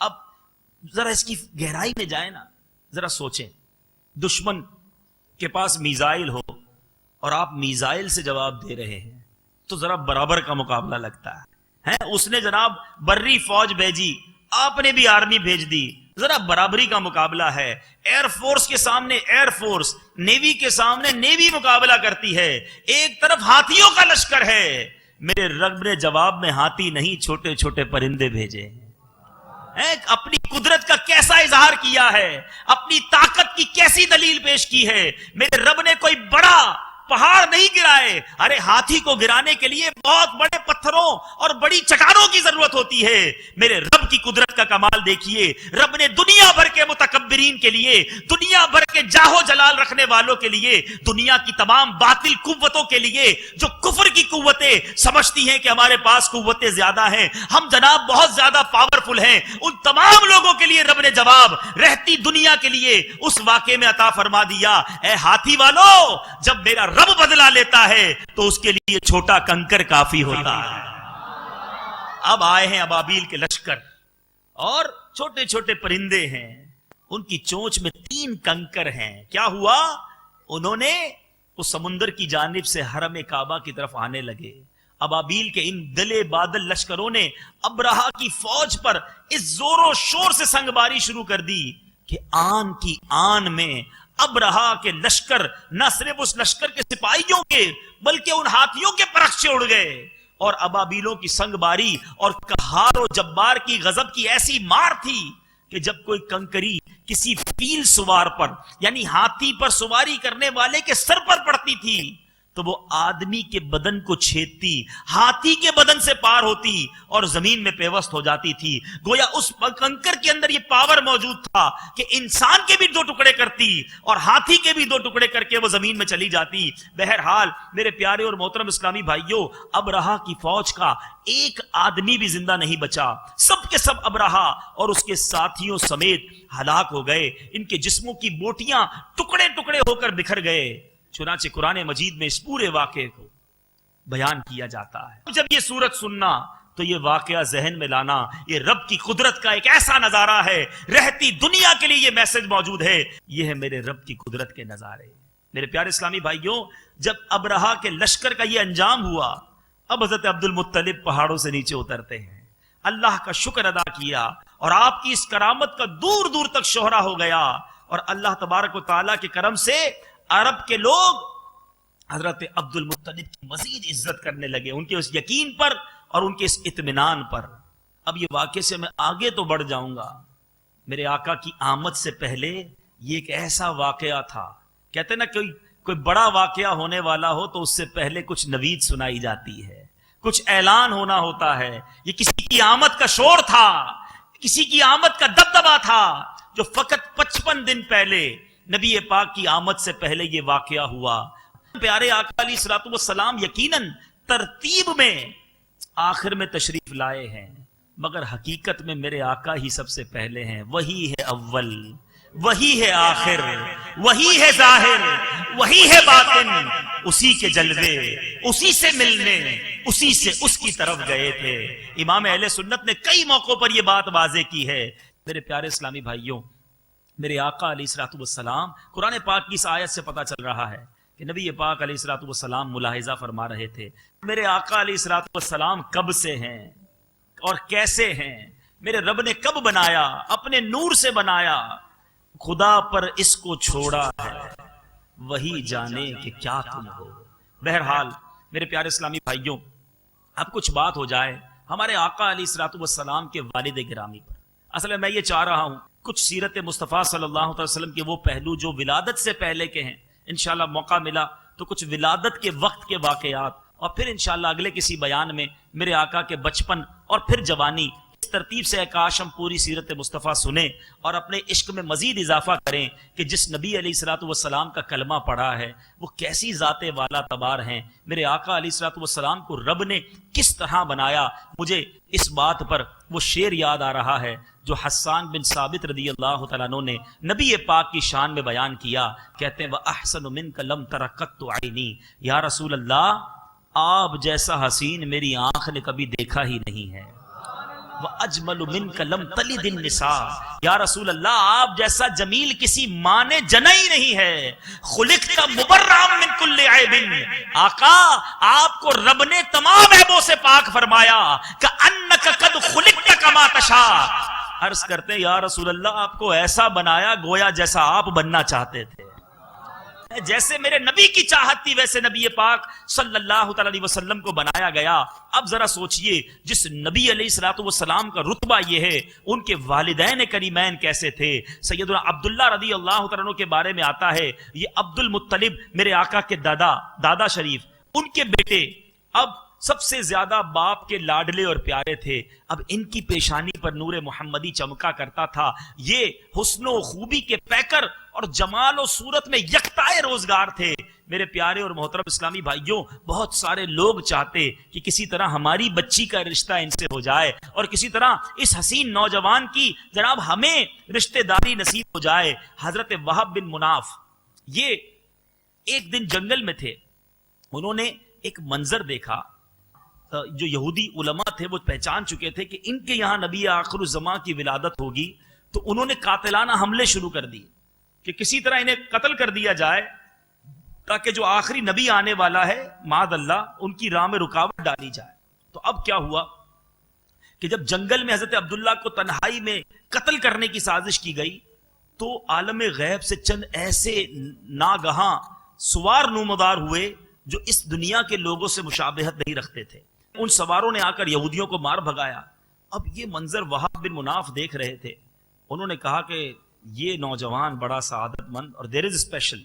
اب ذرا اس کی گہرائی میں جائے نا، ذرا سوچیں، دشمن کے پاس میزائل ہو اور آپ میزائل سے جواب دے رہے ہیں تو ذرا برابر کا مقابلہ لگتا ہے۔ اس نے جناب بری فوج بھیجی، آپ نے بھی آرمی بھیج دی، ذرا برابری کا مقابلہ ہے۔ ایئر فورس کے سامنے ایئر فورس، نیوی کے سامنے نیوی مقابلہ کرتی ہے، ایک طرف ہاتھیوں کا لشکر ہے، میرے رب نے جواب میں ہاتھی نہیں چھوٹے چھوٹے پرندے بھیجے۔ اپنی قدرت کا کیسا اظہار کیا ہے، اپنی طاقت کی کیسی دلیل پیش کی ہے۔ میرے رب نے کوئی بڑا پہاڑ نہیں گرائے، ارے ہاتھی کو گرانے کے لیے بہت بڑے پتھروں اور بڑی چٹانوں کی ضرورت ہوتی ہے۔ میرے رب کی قدرت کا کمال دیکھیے، رب نے دنیا بھر کے متکبرین کے لیے، دنیا بھر کے جاہو جلال رکھنے والوں کے لیے، دنیا کی تمام باطل قوتوں کے لیے جو کفر کی قوتیں سمجھتی ہیں کہ ہمارے پاس قوتیں زیادہ ہیں، ہم جناب بہت زیادہ پاورفل ہیں، ان تمام لوگوں کے لیے رب نے جواب رہتی دنیا کے لیے اس واقعے میں عطا فرما دیا، اے ہاتھی والو، جب میرا رب بدلا لیتا ہے تو اس کے لیے چھوٹا کنکر کافی ہوتا ہے۔ اب آئے ہیں ابابیل کے لشکر اور چھوٹے چھوٹے پرندے ہیں، ان کی چونچ میں 3 کنکر ہیں۔ کیا ہوا؟ انہوں نے اس سمندر کی جانب سے حرم کعبہ کی طرف آنے لگے۔ ابابیل کے ان دلے بادل لشکروں نے ابرہہ کی فوج پر اس زور و شور سے سنگباری شروع کر دی کہ آن کی آن میں ابرہہ کے لشکر نہ صرف اس لشکر کے سپاہیوں کے بلکہ ان ہاتھیوں کے پرخچے اڑ گئے، اور ابابیلوں کی سنگباری اور قہار و جبار کی غضب کی ایسی مار تھی کہ جب کوئی کنکری کسی فیل سوار پر یعنی ہاتھی پر سواری کرنے والے کے سر پر پڑتی تھی تو وہ آدمی کے بدن کو چھیدتی، ہاتھی کے بدن سے پار ہوتی اور زمین میں پیوست ہو جاتی تھی۔ گویا اس کنکر کے اندر یہ پاور موجود تھا کہ انسان کے بھی 2 ٹکڑے کرتی اور ہاتھی کے بھی 2 ٹکڑے کر کے وہ زمین میں چلی جاتی۔ بہرحال میرے پیارے اور محترم اسلامی بھائیوں، ابرہہ کی فوج کا ایک آدمی بھی زندہ نہیں بچا، سب کے سب ابرہہ اور اس کے ساتھیوں سمیت ہلاک ہو گئے، ان کے جسموں کی بوٹیاں ٹکڑے ٹکڑے ہو کر بکھر گئے۔ چنانچہ قرآن مجید میں اس پورے واقعے کو بیان کیا جاتا ہے۔ جب یہ سورت سننا تو یہ واقعہ ذہن میں لانا، یہ رب کی قدرت کا ایک ایسا نظارہ ہے، رہتی دنیا کے لیے یہ میسج موجود ہے، یہ ہے میرے رب کی قدرت کے نظارے۔ میرے پیارے اسلامی بھائیوں، جب ابرہہ کے لشکر کا یہ انجام ہوا، اب حضرت عبد المطلب پہاڑوں سے نیچے اترتے ہیں، اللہ کا شکر ادا کیا اور آپ کی اس کرامت کا دور دور تک شہرہ ہو گیا، اور اللہ تبارک و تعالیٰ کے کرم سے عرب کے لوگ حضرت عبد المطلب کی مزید عزت کرنے لگے، ان کے اس یقین پر اور ان کے اس اطمینان پر۔ اب یہ واقعے سے میں آگے تو بڑھ جاؤں گا، میرے آقا کی آمد سے پہلے یہ ایک ایسا واقعہ تھا، کہتے ہیں نا کوئی بڑا واقعہ ہونے والا ہو تو اس سے پہلے کچھ نوید سنائی جاتی ہے، کچھ اعلان ہونا ہوتا ہے۔ یہ کسی کی آمد کا شور تھا، کسی کی آمد کا دبدبا تھا، جو فقط 55 دن پہلے نبی پاک کی آمد سے پہلے یہ واقعہ ہوا۔ پیارے آقا علیہ الصلوۃ والسلام یقیناً ترتیب میں آخر میں تشریف لائے ہیں، مگر حقیقت میں میرے آقا ہی سب سے پہلے ہیں۔ وہی ہے اول، وہی ہے آخر، وہی ہے ظاہر، وہی ہے باطن، اسی کے جلوے، اسی سے ملنے، اسی سے اس کی طرف گئے تھے۔ امام اہل سنت نے کئی موقعوں پر یہ بات واضح کی ہے۔ میرے پیارے اسلامی بھائیوں، میرے آقا علیہ الصلوۃ والسلام، قرآن پاک کی اس آیت سے پتہ چل رہا ہے کہ نبی پاک علیہ الصلوۃ والسلام ملاحظہ فرما رہے تھے، میرے آقا علیہ الصلوۃ والسلام کب سے ہیں اور کیسے ہیں، میرے رب نے کب بنایا، اپنے نور سے بنایا، خدا پر اس کو چھوڑا ہے، وہی جانے کہ کیا تم ہو۔ بہرحال میرے پیارے اسلامی بھائیوں، اب کچھ بات ہو جائے، ہمارے آقا علیہ الصلوۃ والسلام کے والد گرامی پر. اصل میں یہ چاہ رہا ہوں کچھ سیرت مصطفیٰ صلی اللہ علیہ وسلم کے وہ پہلو جو ولادت سے پہلے کے ہیں، انشاءاللہ موقع ملا تو کچھ ولادت کے وقت کے واقعات، اور پھر انشاءاللہ اگلے کسی بیان میں میرے آقا کے بچپن اور پھر جوانی، اس ترتیب سے کاش ہم پوری سیرت مصطفیٰ سنیں اور اپنے عشق میں مزید اضافہ کریں کہ جس نبی علیہ الصلوۃ والسلام کا کلمہ پڑھا ہے وہ کیسی ذات والا تبار ہیں. میرے آقا علیہ الصلوۃ والسلام کو رب نے کس طرح بنایا. مجھے اس بات پر وہ شعر یاد آ رہا ہے جو حسان بن ثابت رضی اللہ تعالیٰ عنہ نے نبی پاک کی شان میں بیان کیا. کہتے ہیں وَأَحْسَنُ مِنْكَ لَمْ تَرَ قَطُّ عَيْنِي، یا رسول اللہ آپ جیسا حسین میری آنکھ نے کبھی دیکھا ہی نہیں ہے. وَأَجْمَلُ مِنْكَ لَمْ تَلِدِ النِّسَاء، یا رسول اللہ آپ جیسا جمیل کسی ماں نے جنا ہی نہیں ہے. خُلِقْتَ مُبَرَّأً مِنْ كُلِّ عَيْبٍ، آقا آپ کو رب نے تمام عیبوں سے پاک فرمایا. كَأَنَّكَ قَدْ خُلِقْتَ كَمَا تَشَاءُ، عرض کرتے ہیں یا رسول اللہ آپ کو ایسا بنایا گویا جیسا آپ بننا چاہتے تھے. جیسے میرے نبی کی چاہت تھی ویسے نبی پاک صلی اللہ تعالی علیہ وسلم کو بنایا گیا. اب ذرا سوچئے جس نبی علیہ الصلوۃ والسلام کا رتبہ یہ ہے، ان کے والدین کریمین کیسے تھے. سیدنا عبداللہ رضی اللہ تعالیٰ عنہ کے بارے میں آتا ہے یہ عبد المطلب میرے آقا کے دادا شریف، ان کے بیٹے اب سب سے زیادہ باپ کے لاڈلے اور پیارے تھے. اب ان کی پیشانی پر نور محمدی چمکا کرتا تھا. یہ حسن و خوبی کے پیکر اور جمال و صورت میں یکتائے روزگار تھے. میرے پیارے اور محترم اسلامی بھائیوں، بہت سارے لوگ چاہتے کہ کسی طرح ہماری بچی کا رشتہ ان سے ہو جائے اور کسی طرح اس حسین نوجوان کی جناب ہمیں رشتہ داری نصیب ہو جائے. حضرت وہب بن مناف یہ ایک دن جنگل میں تھے. انہوں نے ایک منظر دیکھا. جو یہودی علماء تھے وہ پہچان چکے تھے کہ ان کے یہاں نبی آخر الزمان کی ولادت ہوگی، تو انہوں نے قاتلانہ حملے شروع کر دیے کہ کسی طرح انہیں قتل کر دیا جائے تاکہ جو آخری نبی آنے والا ہے معاذ اللہ ان کی راہ میں رکاوٹ ڈالی جائے. تو اب کیا ہوا کہ جب جنگل میں حضرت عبداللہ کو تنہائی میں قتل کرنے کی سازش کی گئی تو عالم غیب سے چند ایسے ناگہاں سوار نمودار ہوئے جو اس دنیا کے لوگوں سے مشابہت نہیں رکھتے تھے. ان سواروں نے آ کر یہودیوں کو مار بھگایا. اب یہ منظر وہب بن مناف دیکھ رہے تھے. انہوں نے کہا کہ یہ نوجوان بڑا سعادت مند اور دیر از اسپیشل.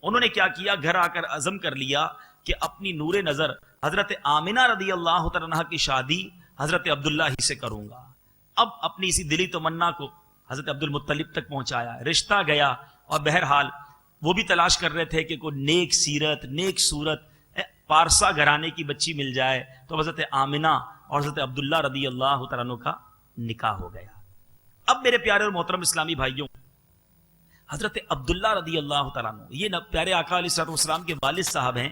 انہوں نے کیا کیا، گھر آ کر عزم کر لیا کہ اپنی نور نظر حضرت آمنہ رضی اللہ تعالیٰ عنہا کی شادی حضرت عبداللہ ہی سے کروں گا. اب اپنی اسی دلی تمنا کو حضرت عبد المطلب تک پہنچایا. رشتہ گیا اور بہرحال وہ بھی تلاش کر رہے تھے کہ کوئی نیک سیرت نیک صورت پارسا گھرانے کی بچی مل جائے. تو حضرت آمنہ اور حضرت عبداللہ رضی اللہ تعالیٰ عنہ کا نکاح ہو گیا. اب میرے پیارے اور محترم اسلامی بھائیوں، حضرت عبداللہ رضی اللہ تعالیٰ عنہ یہ پیارے آقا علیہ الصلوۃ والسلام کے والد صاحب ہیں.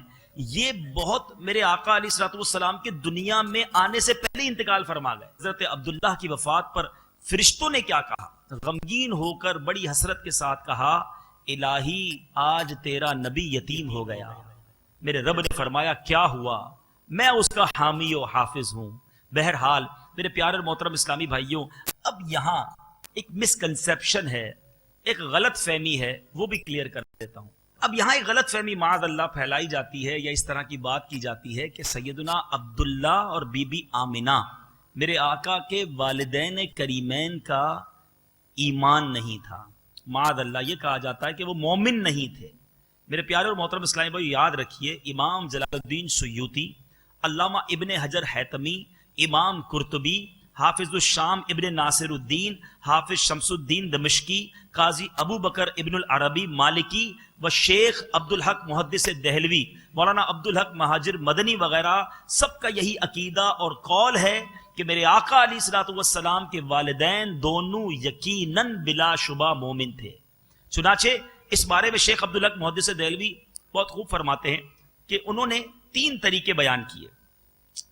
یہ بہت میرے آقا علیہ الصلوۃ والسلام کے دنیا میں آنے سے پہلے انتقال فرما گئے. حضرت عبداللہ کی وفات پر فرشتوں نے کیا کہا، غمگین ہو کر بڑی حسرت کے ساتھ کہا الہی آج تیرا نبی یتیم ہو گیا. میرے رب نے فرمایا کیا ہوا، میں اس کا حامی و حافظ ہوں. بہرحال میرے پیارے اور محترم اسلامی بھائیوں، اب یہاں ایک مسکنسیپشن ہے، ایک غلط فہمی ہے، وہ بھی کلیئر کر دیتا ہوں. اب یہاں ایک غلط فہمی معاذ اللہ پھیلائی جاتی ہے یا اس طرح کی بات کی جاتی ہے کہ سیدنا عبداللہ اور بی بی آمنہ میرے آقا کے والدین کریمین کا ایمان نہیں تھا. معاذ اللہ یہ کہا جاتا ہے کہ وہ مومن نہیں تھے. میرے پیارے اور محترم اسلامی بھائی یاد رکھیے، امام جلال الدین سیوطی، علامہ ابن حجر حیتمی، امام قرطبی، حافظ الشام ابن ناصر الدین، حافظ شمس الدین دمشقی، قاضی ابو بکر ابن العربی مالکی و شیخ عبدالحق محدث دہلوی، مولانا عبدالحق مہاجر مدنی وغیرہ سب کا یہی عقیدہ اور قول ہے کہ میرے آقا علیہ الصلوۃ والسلام کے والدین دونوں یقیناً بلا شبہ مومن تھے. چنانچہ اس بارے میں شیخ عبدالحق محدث دہلوی بہت خوب فرماتے ہیں کہ انہوں نے 3 طریقے بیان کیے،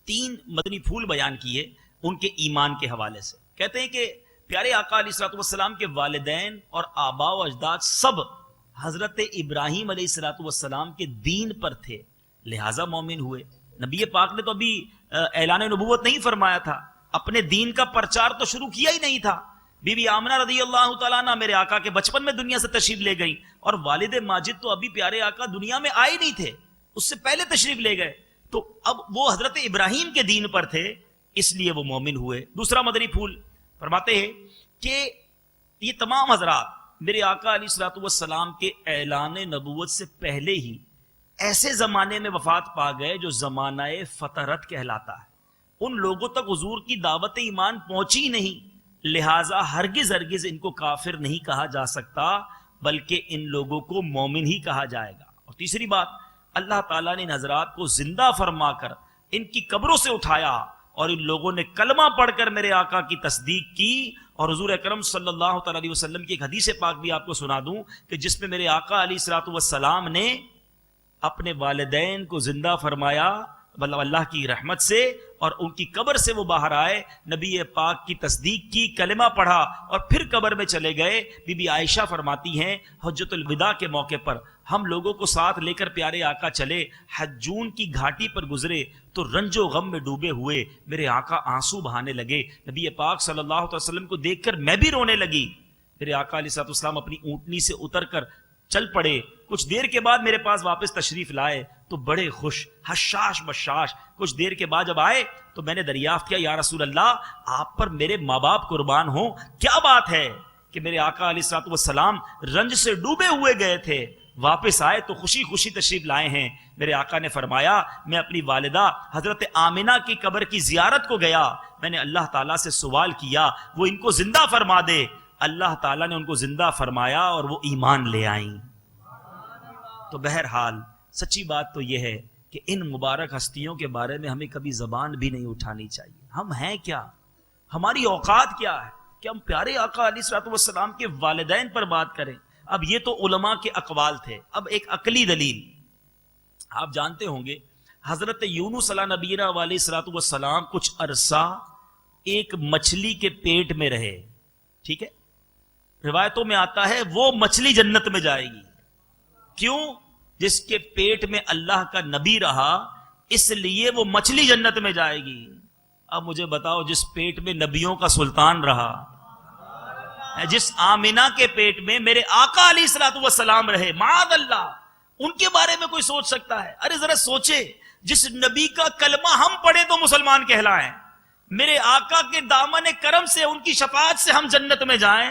3 مدنی پھول بیان کیے ان کے ایمان کے حوالے سے. کہتے ہیں کہ پیارے آقا علیہ الصلوۃ والسلام کے والدین اور آباء و اجداد سب حضرت ابراہیم علیہ الصلوۃ والسلام کے دین پر تھے، لہٰذا مومن ہوئے. نبی پاک نے تو ابھی اعلان نبوت نہیں فرمایا تھا، اپنے دین کا پرچار تو شروع کیا ہی نہیں تھا. بی بی آمنہ رضی اللہ تعالیٰ عنہ میرے آقا کے بچپن میں دنیا سے تشریف لے گئی اور والد ماجد تو ابھی پیارے آقا دنیا میں آئے نہیں تھے، اس سے پہلے تشریف لے گئے. تو اب وہ حضرت ابراہیم کے دین پر تھے، اس لیے وہ مومن ہوئے. دوسرا مدنی پھول فرماتے ہیں کہ یہ تمام حضرات میرے آقا علیہ الصلوۃ والسلام کے اعلان نبوت سے پہلے ہی ایسے زمانے میں وفات پا گئے جو زمانہ فترت کہلاتا ہے. ان لوگوں تک حضور کی دعوت ایمان پہنچی نہیں، لہٰذا ہرگز ان کو کافر نہیں کہا جا سکتا، بلکہ ان لوگوں کو مومن ہی کہا جائے گا. اور تیسری بات، اللہ تعالیٰ نے ان حضرات کو زندہ فرما کر ان کی قبروں سے اٹھایا اور ان لوگوں نے کلمہ پڑھ کر میرے آقا کی تصدیق کی. اور حضور اکرم صلی اللہ تعالیٰ علیہ وسلم کی ایک حدیث پاک بھی آپ کو سنا دوں کہ جس میں میرے آقا علیہ الصلوۃ والسلام نے اپنے والدین کو زندہ فرمایا اللہ کی رحمت سے، اور ان کی قبر سے وہ باہر آئے، نبی پاک کی تصدیق کی، کلمہ پڑھا اور پھر قبر میں چلے گئے. بی بی عائشہ فرماتی ہیں حجۃ الوداع کے موقع پر ہم لوگوں کو ساتھ لے کر پیارے آقا چلے، حجون کی گھاٹی پر گزرے تو رنج و غم میں ڈوبے ہوئے میرے آقا آنسو بہانے لگے. نبی پاک صلی اللہ علیہ وسلم کو دیکھ کر میں بھی رونے لگی. میرے آقا علیہ الصلوۃ والسلام اپنی اونٹنی سے اتر کر چل پڑے. کچھ دیر کے بعد میرے پاس واپس تشریف لائے تو بڑے خوش، حشاش بشاش. کچھ دیر کے بعد جب آئے تو میں نے دریافت کیا، یا رسول اللہ آپ پر میرے ماں باپ قربان ہوں، کیا بات ہے کہ میرے آقا علیہ الصلوۃ والسلام رنج سے ڈوبے ہوئے گئے تھے، واپس آئے تو خوشی خوشی تشریف لائے ہیں. میرے آقا نے فرمایا میں اپنی والدہ حضرت آمنہ کی قبر کی زیارت کو گیا، میں نے اللہ تعالیٰ سے سوال کیا وہ ان کو زندہ فرما دے. اللہ تعالیٰ نے ان کو زندہ فرمایا اور وہ ایمان لے آئیں. تو بہرحال سچی بات تو یہ ہے کہ ان مبارک ہستیوں کے بارے میں ہمیں کبھی زبان بھی نہیں اٹھانی چاہیے. ہم ہیں کیا، ہماری اوقات کیا ہے کہ ہم پیارے آقا علیہ الصلوۃ والسلام کے والدین پر بات کریں. اب یہ تو علماء کے اقوال تھے، اب ایک عقلی دلیل. آپ جانتے ہوں گے حضرت یونس علیہ نبینا علیہ الصلوۃ والسلام کچھ عرصہ ایک مچھلی کے پیٹ میں رہے. ٹھیک ہے، روایتوں میں آتا ہے وہ مچھلی جنت میں جائے گی. کیوں؟ جس کے پیٹ میں اللہ کا نبی رہا اس لیے وہ مچھلی جنت میں جائے گی. اب مجھے بتاؤ جس پیٹ میں نبیوں کا سلطان رہا، جس آمنہ کے پیٹ میں میرے آقا علیہ الصلوۃ والسلام رہے، معاذ اللہ، ان کے بارے میں کوئی سوچ سکتا ہے؟ ارے ذرا سوچے، جس نبی کا کلمہ ہم پڑھے تو مسلمان کہلائیں، میرے آقا کے دامن کرم سے ان کی شفاعت سے ہم جنت میں جائیں،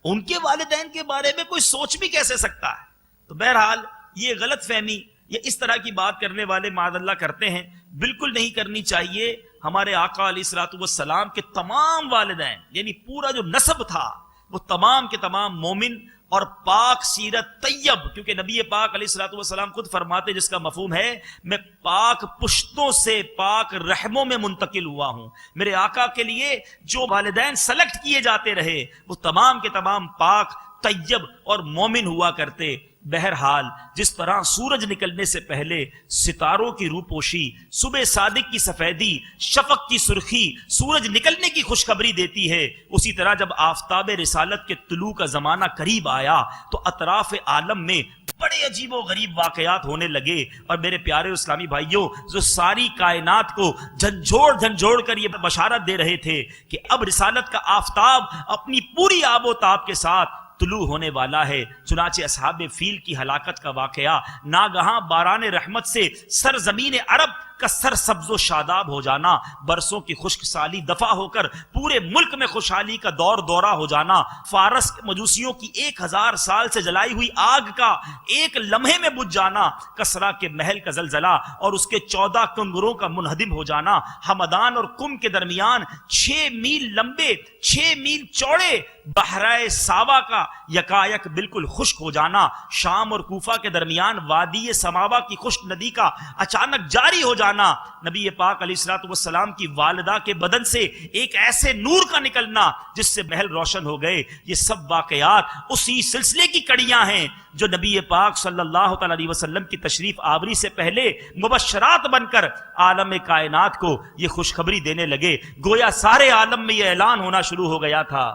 ان کے والدین کے بارے میں کوئی سوچ بھی کیسے سکتا ہے؟ تو بہرحال یہ غلط فہمی یا اس طرح کی بات کرنے والے معاذ اللہ کرتے ہیں، بالکل نہیں کرنی چاہیے. ہمارے آقا علیہ الصلوۃ والسلام کے تمام والدین یعنی پورا جو نسب تھا وہ تمام کے تمام مومن اور پاک سیرت طیب، کیونکہ نبی پاک علیہ الصلوۃ والسلام خود فرماتے جس کا مفہوم ہے میں پاک پشتوں سے پاک رحموں میں منتقل ہوا ہوں. میرے آقا کے لیے جو والدین سلیکٹ کیے جاتے رہے وہ تمام کے تمام پاک طیب اور مومن ہوا کرتے. بہرحال جس طرح سورج نکلنے سے پہلے ستاروں کی روپوشی، صبح صادق کی سفیدی، شفق کی سرخی سورج نکلنے کی خوشخبری دیتی ہے، اسی طرح جب آفتاب رسالت کے طلوع کا زمانہ قریب آیا تو اطراف عالم میں بڑے عجیب و غریب واقعات ہونے لگے. اور میرے پیارے اسلامی بھائیوں، جو ساری کائنات کو جھنجھوڑ کر یہ بشارت دے رہے تھے کہ اب رسالت کا آفتاب اپنی پوری آب و تاب کے ساتھ طلوع ہونے والا ہے. چنانچہ اصحاب فیل کی ہلاکت کا واقعہ، ناگہاں باران رحمت سے سرزمین عرب کا سر سبز و شاداب ہو جانا، برسوں کی خشک سالی دفع ہو کر پورے ملک میں خوشحالی کا دور دورہ ہو جانا، فارس مجوسیوں کی 1000 سال سے جلائی ہوئی آگ کا ایک لمحے میں بجھ جانا، کسرا کے محل کا زلزلہ اور اس کے 14 کنگروں کا منہدم ہو جانا، ہمدان اور کم کے درمیان 6 میل لمبے 6 میل چوڑے بحرائے ساوا کا یکایک بالکل خشک ہو جانا، شام اور کوفہ کے درمیان وادی سماوا کی خشک ندی کا اچانک جاری ہو جانا، نبی پاک علیہ الصلوۃ والسلام کی والدہ کے بدن سے ایک ایسے نور کا نکلنا جس سے محل روشن ہو گئے. یہ سب واقعات اسی سلسلے کی کڑیاں ہیں جو نبی پاک صلی اللہ تعالی علیہ وسلم کی تشریف آوری سے پہلے مبشرات بن کر عالم کائنات کو یہ خوشخبری دینے لگے. گویا سارے عالم میں یہ اعلان ہونا شروع ہو گیا تھا،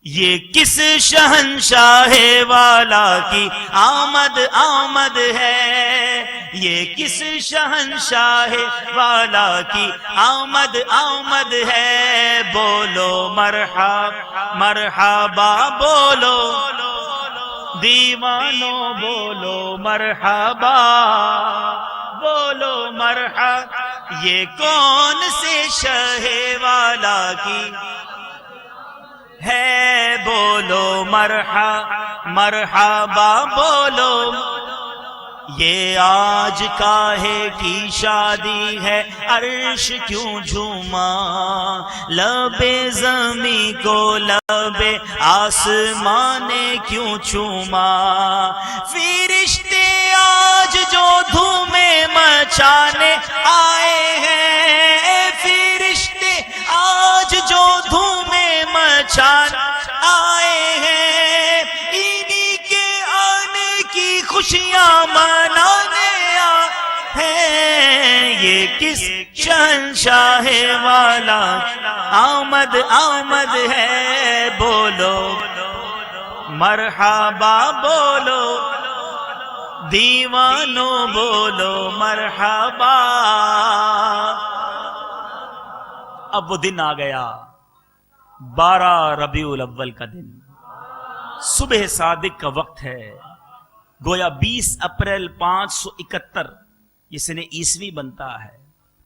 یہ کس شہنشاہ والا کی آمد آمد ہے، یہ کس شہنشاہ والا کی آمد آمد ہے، بولو مرحبا مرحبا، بولو دیوانو بولو مرحبا، بولو مرحبا یہ کون سے شہ والا کی ہے، بولو مرحبا بولو، یہ آج کاہے کی شادی ہے، عرش کیوں جھوما، لب زمیں کو لب آسمان نے کیوں چوما، فرشتے آج جو دھومیں مچانے آئے ہیں، فرشتے آج جو دھومیں مچانے آئے ہیں، انہی کے آنے کی خوشیاں منانے ہیں، یہ کس شہنشاہ والا آمد ہے، بولو مرحبا بولو، دیوانوں بولو مرحبا۔ اب وہ دن آ گیا، 12 ربیع الاول کا دن، صبح صادق کا وقت ہے، گویا 20 اپریل 571 یہ سن عیسوی بنتا ہے،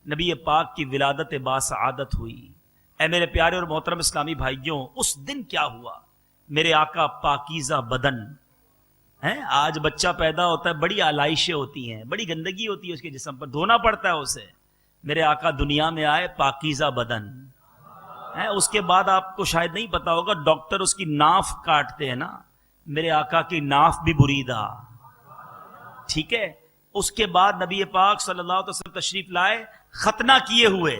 نبی پاک کی ولادت باسعادت ہوئی۔ اے میرے پیارے اور محترم اسلامی بھائیوں، اس دن کیا ہوا؟ میرے آقا پاکیزہ بدن ہیں، آج بچہ پیدا ہوتا ہے بڑی آلائشیں ہوتی ہیں، بڑی گندگی ہوتی ہے اس کے جسم پر، دھونا پڑتا ہے اسے، میرے آقا دنیا میں آئے پاکیزہ بدن ہیں۔ اس کے بعد آپ کو شاید نہیں پتا ہوگا، ڈاکٹر اس کی ناف کاٹتے ہیں نا، میرے آقا کی ناف بھی بریدہ، ٹھیک ہے۔ اس کے بعد نبی پاک صلی اللہ علیہ وسلم تشریف لائے، ختنہ کیے ہوئے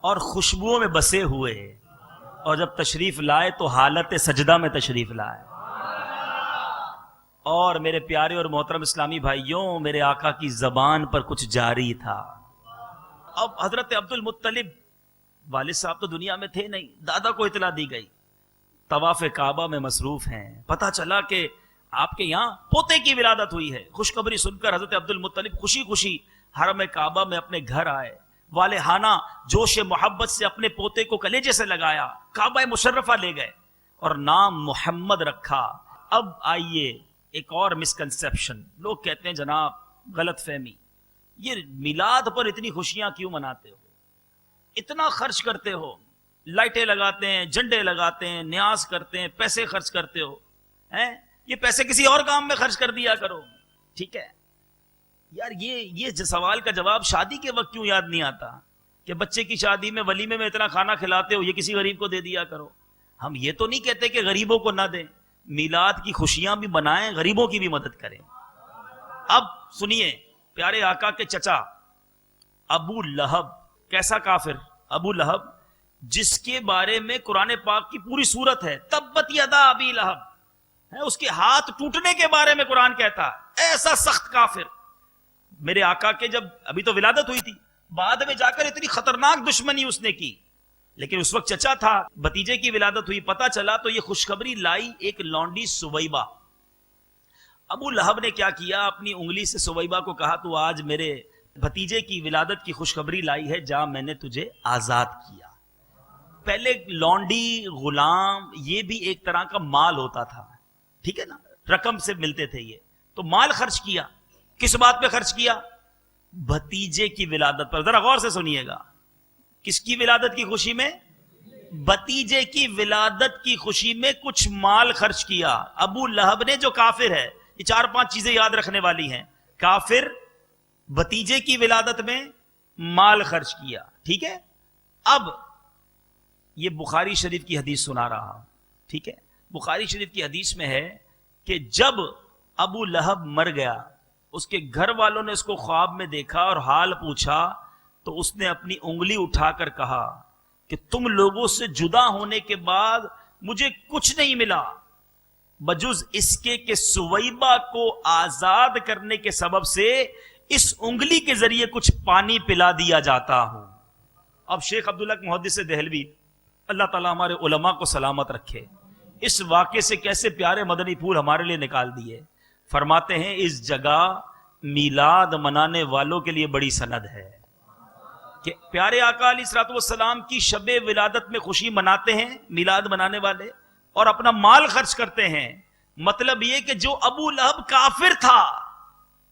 اور خوشبوؤں میں بسے ہوئے، اور جب تشریف لائے تو حالت سجدہ میں تشریف لائے۔ اور میرے پیارے اور محترم اسلامی بھائیوں، میرے آقا کی زبان پر کچھ جاری تھا۔ اب حضرت عبد المطلب، والد صاحب تو دنیا میں تھے نہیں، دادا کو اطلاع دی گئی، طواف کعبہ میں مصروف ہیں، پتہ چلا کہ آپ کے یہاں پوتے کی ولادت ہوئی ہے۔ خوشخبری سن کر حضرت عبد المطلب خوشی خوشی حرم کعبہ میں اپنے گھر آئے، والہانہ جوش محبت سے اپنے پوتے کو کلیجے سے لگایا، کعبہ مشرفہ لے گئے اور نام محمد رکھا۔ اب آئیے ایک اور مسکنسیپشن، لوگ کہتے ہیں جناب غلط فہمی، یہ میلاد پر اتنی خوشیاں کیوں مناتے ہو، اتنا خرچ کرتے ہو، لائٹیں لگاتے ہیں، جھنڈے لگاتے ہیں، نیاز کرتے ہیں، پیسے خرچ کرتے ہو، ہیں یہ پیسے کسی اور کام میں خرچ کر دیا کرو، ٹھیک ہے یار۔ یہ سوال کا جواب شادی کے وقت کیوں یاد نہیں آتا کہ بچے کی شادی میں ولیمے میں اتنا کھانا کھلاتے ہو، یہ کسی غریب کو دے دیا کرو۔ ہم یہ تو نہیں کہتے کہ غریبوں کو نہ دیں، میلاد کی خوشیاں بھی منائیں، غریبوں کی بھی مدد کریں۔ اب سنیے، پیارے آقا کے چچا ابو لہب، کیسا کافر ابو لہب، جس کے بارے میں قرآن پاک کی پوری سورت ہے، تبت یدا ابی لہب، اس کے ہاتھ ٹوٹنے کے بارے میں قرآن کہتا ہے، ایسا سخت کافر۔ میرے آقا کے جب ابھی تو ولادت ہوئی تھی، بعد میں جا کر اتنی خطرناک دشمنی اس نے کی، لیکن اس وقت چچا تھا، بھتیجے کی ولادت ہوئی، پتہ چلا تو یہ خوشخبری لائی ایک لونڈی سویبہ۔ ابو لہب نے کیا کیا، اپنی انگلی سے سویبہ کو کہا تو آج میرے بھتیجے کی ولادت کی خوشخبری لائی ہے، جا میں نے تجھے آزاد کیا۔ پہلے لونڈی غلام یہ بھی ایک طرح کا مال ہوتا تھا، ٹھیک ہے نا، رقم سے ملتے تھے، یہ تو مال خرچ کیا، کس بات پہ خرچ کیا؟ بھتیجے کی ولادت پر۔ ذرا غور سے سنیے گا، کس کی ولادت کی خوشی میں؟ بھتیجے کی ولادت کی خوشی میں کچھ مال خرچ کیا ابو لہب نے، جو کافر ہے۔ یہ 4-5 چیزیں یاد رکھنے والی ہیں، کافر، بھتیجے کی ولادت میں مال خرچ کیا، ٹھیک ہے۔ اب یہ بخاری شریف کی حدیث سنا رہا ہوں، ٹھیک ہے۔ بخاری شریف کی حدیث میں ہے کہ جب ابو لہب مر گیا، اس کے گھر والوں نے اس کو خواب میں دیکھا اور حال پوچھا تو اس نے اپنی انگلی اٹھا کر کہا کہ تم لوگوں سے جدا ہونے کے بعد مجھے کچھ نہیں ملا بجز اس کے کہ سویبہ کو آزاد کرنے کے سبب سے اس انگلی کے ذریعے کچھ پانی پلا دیا جاتا ہوں۔ اب شیخ عبداللہ محدث دہلوی، اللہ تعالیٰ ہمارے علماء کو سلامت رکھے، اس واقعے سے کیسے پیارے مدنی پھول ہمارے لیے نکال دیے۔ فرماتے ہیں اس جگہ میلاد منانے والوں کے لیے بڑی سند ہے کہ پیارے آقا علیہ الصلوۃ والسلام کی شب ولادت میں خوشی مناتے ہیں میلاد منانے والے، اور اپنا مال خرچ کرتے ہیں۔ مطلب یہ کہ جو ابو لہب کافر تھا،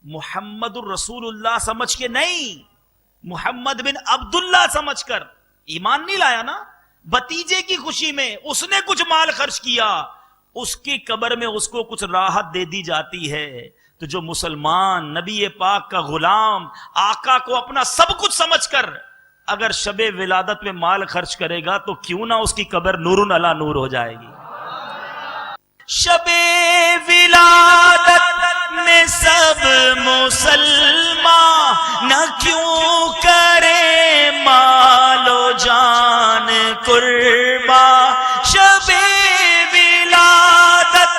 محمد الرسول اللہ سمجھ کے نہیں، محمد بن عبداللہ سمجھ کر ایمان نہیں لایا نا, بتیجے کی خوشی میں اس نے کچھ مال خرچ کیا, اس کی قبر میں اس کو کچھ راحت دے دی جاتی ہے. تو جو مسلمان نبی پاک کا غلام آقا کو اپنا سب کچھ سمجھ کر اگر شب ولادت میں مال خرچ کرے گا تو کیوں نہ اس کی قبر نور علی نور ہو جائے گی. شب ولادت میں سب مسلمان نہ کیوں کرے مال و جان قربان. شب ولادت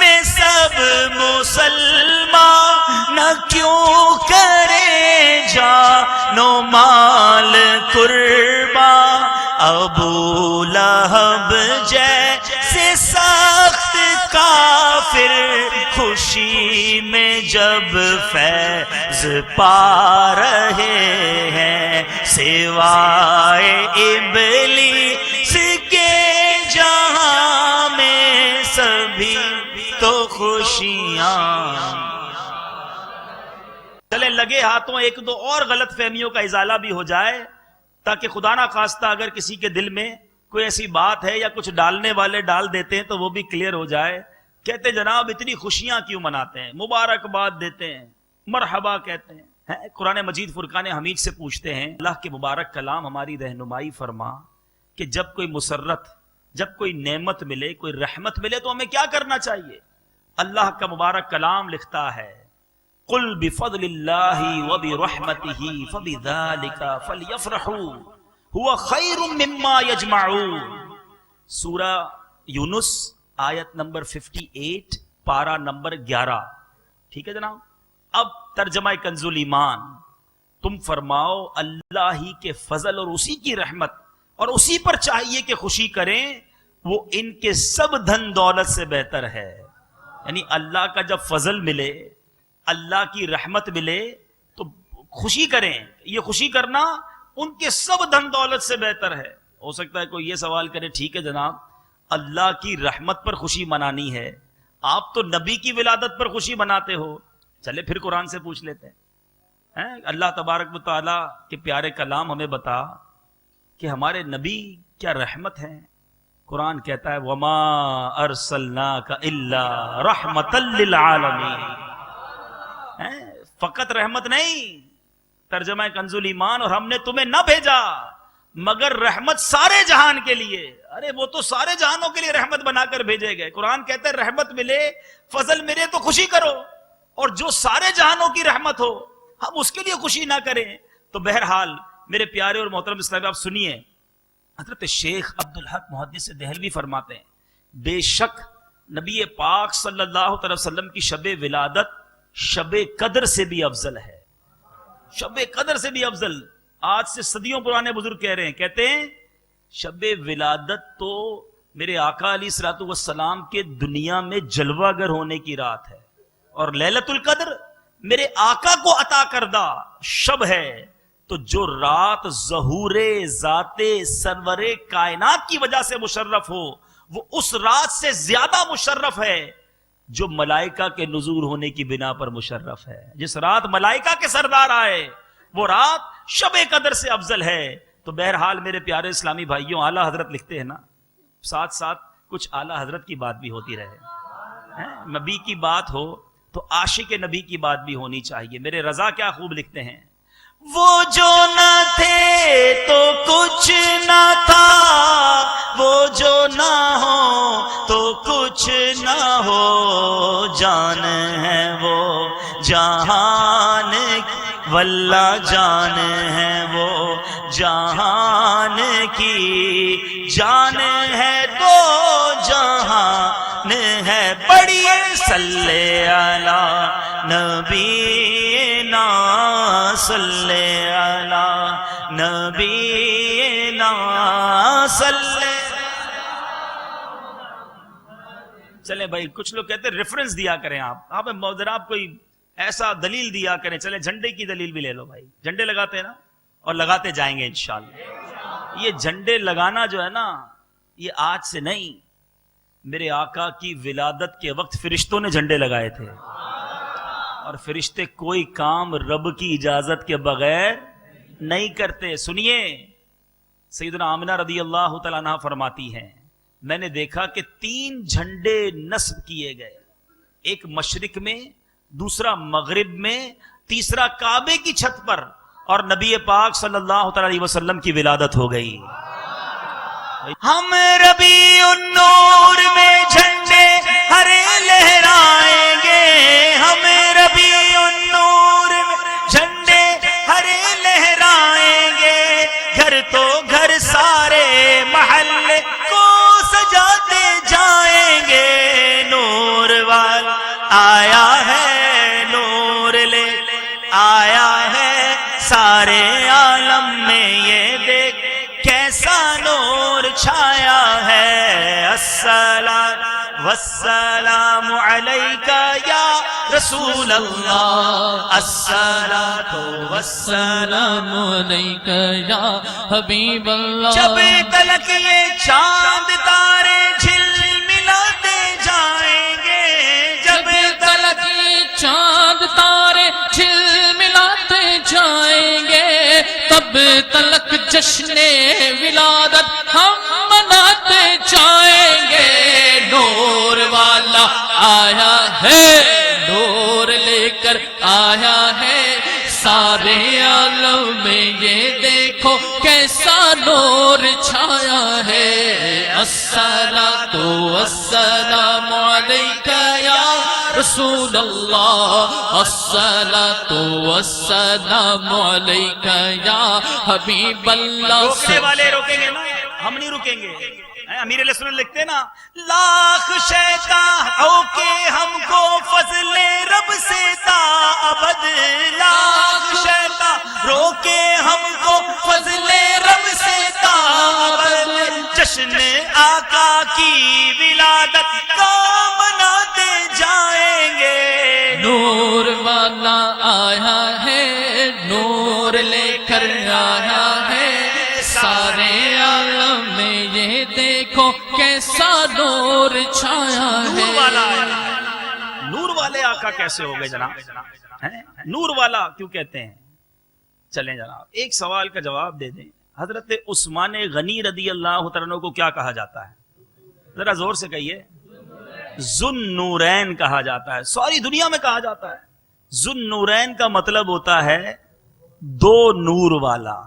میں سب مسلمان نہ کیوں کرے جان و مال قربان. ابو لہب جیسے سخت کافر خوشی میں جب فیض پا رہے ہیں, سوائے ابلیس کے جہاں میں سبھی تو خوشیاں. چلے لگے ہاتھوں ایک دو اور غلط فہمیوں کا ازالہ بھی ہو جائے, تاکہ خدا نہ خواستہ اگر کسی کے دل میں کوئی ایسی بات ہے یا کچھ ڈالنے والے ڈال دیتے ہیں تو وہ بھی کلیئر ہو جائے. کہتے جناب اتنی خوشیاں کیوں مناتے ہیں, مبارکباد دیتے ہیں, مرحبا کہتے ہیں. قرآن مجید فرقان حمید سے پوچھتے ہیں اللہ کے مبارک کلام ہماری رہنمائی فرما کہ جب کوئی مسرت, جب کوئی نعمت ملے, کوئی رحمت ملے تو ہمیں کیا کرنا چاہیے. اللہ کا مبارک کلام لکھتا ہے قل بفضل اللہ وبرحمتہ فبذالک فلیفرحوا هو خیر مما یجمعون. سورہ یونس آیت نمبر 58 پارہ نمبر 11. ٹھیک ہے جناب. اب ترجمہ کنز ایمان, تم فرماؤ اللہ ہی کے فضل اور اسی کی رحمت اور اسی پر چاہیے کہ خوشی کریں, وہ ان کے سب دھن دولت سے بہتر ہے. یعنی اللہ کا جب فضل ملے, اللہ کی رحمت ملے تو خوشی کریں. یہ خوشی کرنا ان کے سب دھن دولت سے بہتر ہے. ہو سکتا ہے کوئی یہ سوال کرے ٹھیک ہے جناب اللہ کی رحمت پر خوشی منانی ہے, آپ تو نبی کی ولادت پر خوشی مناتے ہو. چلے پھر قرآن سے پوچھ لیتے ہیں. اللہ تبارک و تعالیٰ کے پیارے کلام ہمیں بتا کہ ہمارے نبی کیا رحمت ہیں. قرآن کہتا ہے وما ارسلناک الا رحمتا للعالمین. فقط رحمت نہیں, ترجمہ کنز ایمان, اور ہم نے تمہیں نہ بھیجا مگر رحمت سارے جہان کے لیے. ارے وہ تو سارے جہانوں کے لیے رحمت بنا کر بھیجے گئے. قرآن کہتا ہے رحمت ملے, فضل ملے تو خوشی کرو, اور جو سارے جہانوں کی رحمت ہو ہم اس کے لیے خوشی نہ کریں. تو بہرحال میرے پیارے اور محترم اسلامی آپ سنیے, حضرت شیخ عبدالحق محدث دہلوی فرماتے ہیں بے شک نبی پاک صلی اللہ علیہ وسلم کی شب ولادت شب قدر سے بھی افضل ہے. شب قدر سے بھی افضل. آج سے صدیوں پرانے بزرگ کہہ رہے ہیں, کہتے ہیں شب ولادت تو میرے آقا علیہ الصلوۃ والسلام کے دنیا میں جلوہ گر ہونے کی رات ہے, اور لیلۃ القدر میرے آقا کو عطا کردہ شب ہے. تو جو رات ظہور ذات سرور کائنات کی وجہ سے مشرف ہو وہ اس رات سے زیادہ مشرف ہے جو ملائکہ کے نزول ہونے کی بنا پر مشرف ہے. جس رات ملائکہ کے سردار آئے وہ رات شب قدر سے افضل ہے. تو بہرحال میرے پیارے اسلامی بھائیوں, اعلیٰ حضرت لکھتے ہیں نا, ساتھ ساتھ کچھ اعلیٰ حضرت کی بات بھی ہوتی رہے. نبی کی بات ہو تو عاشق نبی کی بات بھی ہونی چاہیے. میرے رضا کیا خوب لکھتے ہیں, وہ جو نہ تھے تو کچھ نہ تھا, وہ جو نہ ہو تو کچھ نہ ہو, جان ہے وہ جہان واللہ جان ہے وہ جہان کی, جان ہے تو جہان ہے. بڑی صلی علی نبینا صلی علی نبینا صلی. چلیں بھائی, کچھ لوگ کہتے ہیں ریفرنس دیا کریں آپ ذرا کوئی ایسا دلیل دیا کریں. چلیں جھنڈے کی دلیل بھی لے لو بھائی, جھنڈے لگاتے ہیں نا اور لگاتے جائیں گے انشاءاللہ. یہ جھنڈے لگانا جو ہے نا یہ آج سے نہیں, میرے آقا کی ولادت کے وقت فرشتوں نے جھنڈے لگائے تھے, اور فرشتے کوئی کام رب کی اجازت کے بغیر نہیں کرتے. سنیے, سیدنا آمنہ رضی اللہ تعالیٰ عنہ فرماتی ہیں میں نے دیکھا کہ 3 جھنڈے نصب کیے گئے, ایک مشرق میں, دوسرا مغرب میں, تیسرا کعبے کی چھت پر, اور نبی پاک صلی اللہ تعالی علیہ وسلم کی ولادت ہو گئی. ہم ربیع النور میں جھنڈے ہرے لہرائیں گے, ہم ربیع النور میں جھنڈے ہرے لہرائیں گے, گھر تو گھر سارے محلے کو سجاتے جائیں گے. نور والا آیا ہے, نور لے آیا ہے, سارے عالم میں یہ دیکھ کیسا نور چھایا ہے. الصلاۃ والسلام علیکہ یا رسول اللہ, الصلاۃ والسلام علیکہ یا حبیب اللہ. جب تلک یہ چاند تارے جھل ملاتے جائیں گے, جب تلک یہ چاند تارے جھل ملاتے جائیں گے, تب تلک جشن ولادت ہم مناتے جائیں گے. نور والا آیا ہے, نور لے کر آیا ہے, سارے عالم میں یہ دیکھو کیسا نور چھایا ہے. الصلاۃ والسلام علیکہ یا رسول اللہ, الصلاۃ والسلام علیکہ یا حبیب اللہ. روکنے والے روکیں گے نا, ہم نہیں رکیں گے. امیر علیہ السلام لکھتے ہیں نا, لاکھ شیطان ہو کے ہم کو فضل رب سے تا ابد, لاکھ شیطان روکے ہم کو فضل رب سے تا ابد, جشن آقا کی ولادت کا مناتے جائیں گے. نور والا آیا ہے, نور لے کر آیا ہے, سارے عالم میں یہ دیکھو کیسا نور چھایا ہے. نور والا آیا. نور والے آقا کیسے ہو گئے جناب؟ نور والا کیوں کہتے ہیں؟ چلیں جناب ایک سوال کا جواب دے دیں. حضرت عثمان غنی رضی اللہ تعالیٰ عنہ کو کیا کہا جاتا ہے؟ ذرا زور سے کہیے. ذو النورین کہا جاتا ہے, ساری دنیا میں کہا جاتا ہے. ذو النورین کا مطلب ہوتا ہے 2 نور والا.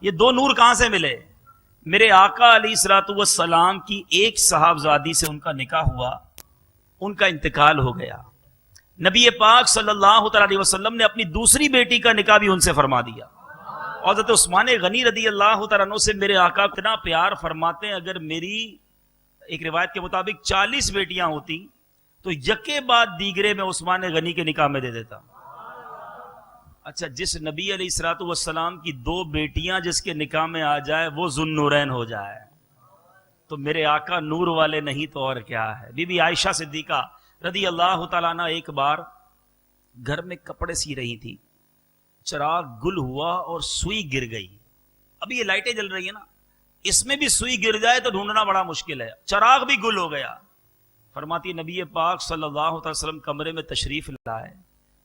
یہ 2 نور کہاں سے ملے؟ میرے آقا علیہ الصلوۃ والسلام کی ایک صاحبزادی سے ان کا نکاح ہوا, ان کا انتقال ہو گیا. نبی پاک صلی اللہ تعالی علیہ وسلم نے اپنی دوسری بیٹی کا نکاح بھی ان سے فرما دیا. اور حضرت عثمان غنی رضی اللہ تعالیٰ عنہ سے میرے آقا اتنا پیار فرماتے ہیں, اگر میری ایک روایت کے مطابق 40 بیٹیاں ہوتی تو یکے بعد دیگرے میں عثمان غنی کے نکاح میں دے دیتا. اچھا, جس نبی علیہ الصلوۃ والسلام کی 2 بیٹیاں جس کے نکاح میں آ جائے وہ ذو النورین ہو جائے, تو میرے آقا نور والے نہیں تو اور کیا ہے. بی بی عائشہ صدیقہ رضی اللہ تعالیٰ عنہ ایک بار گھر میں کپڑے سی رہی تھی, چراغ گل ہوا اور سوئی گر گئی. ابھی یہ لائٹیں جل رہی ہیں نا, اس میں بھی سوئی گر جائے تو ڈھونڈنا بڑا مشکل ہے, چراغ بھی گل ہو گیا. فرماتی نبی پاک صلی اللہ علیہ وسلم کمرے میں تشریف لائے,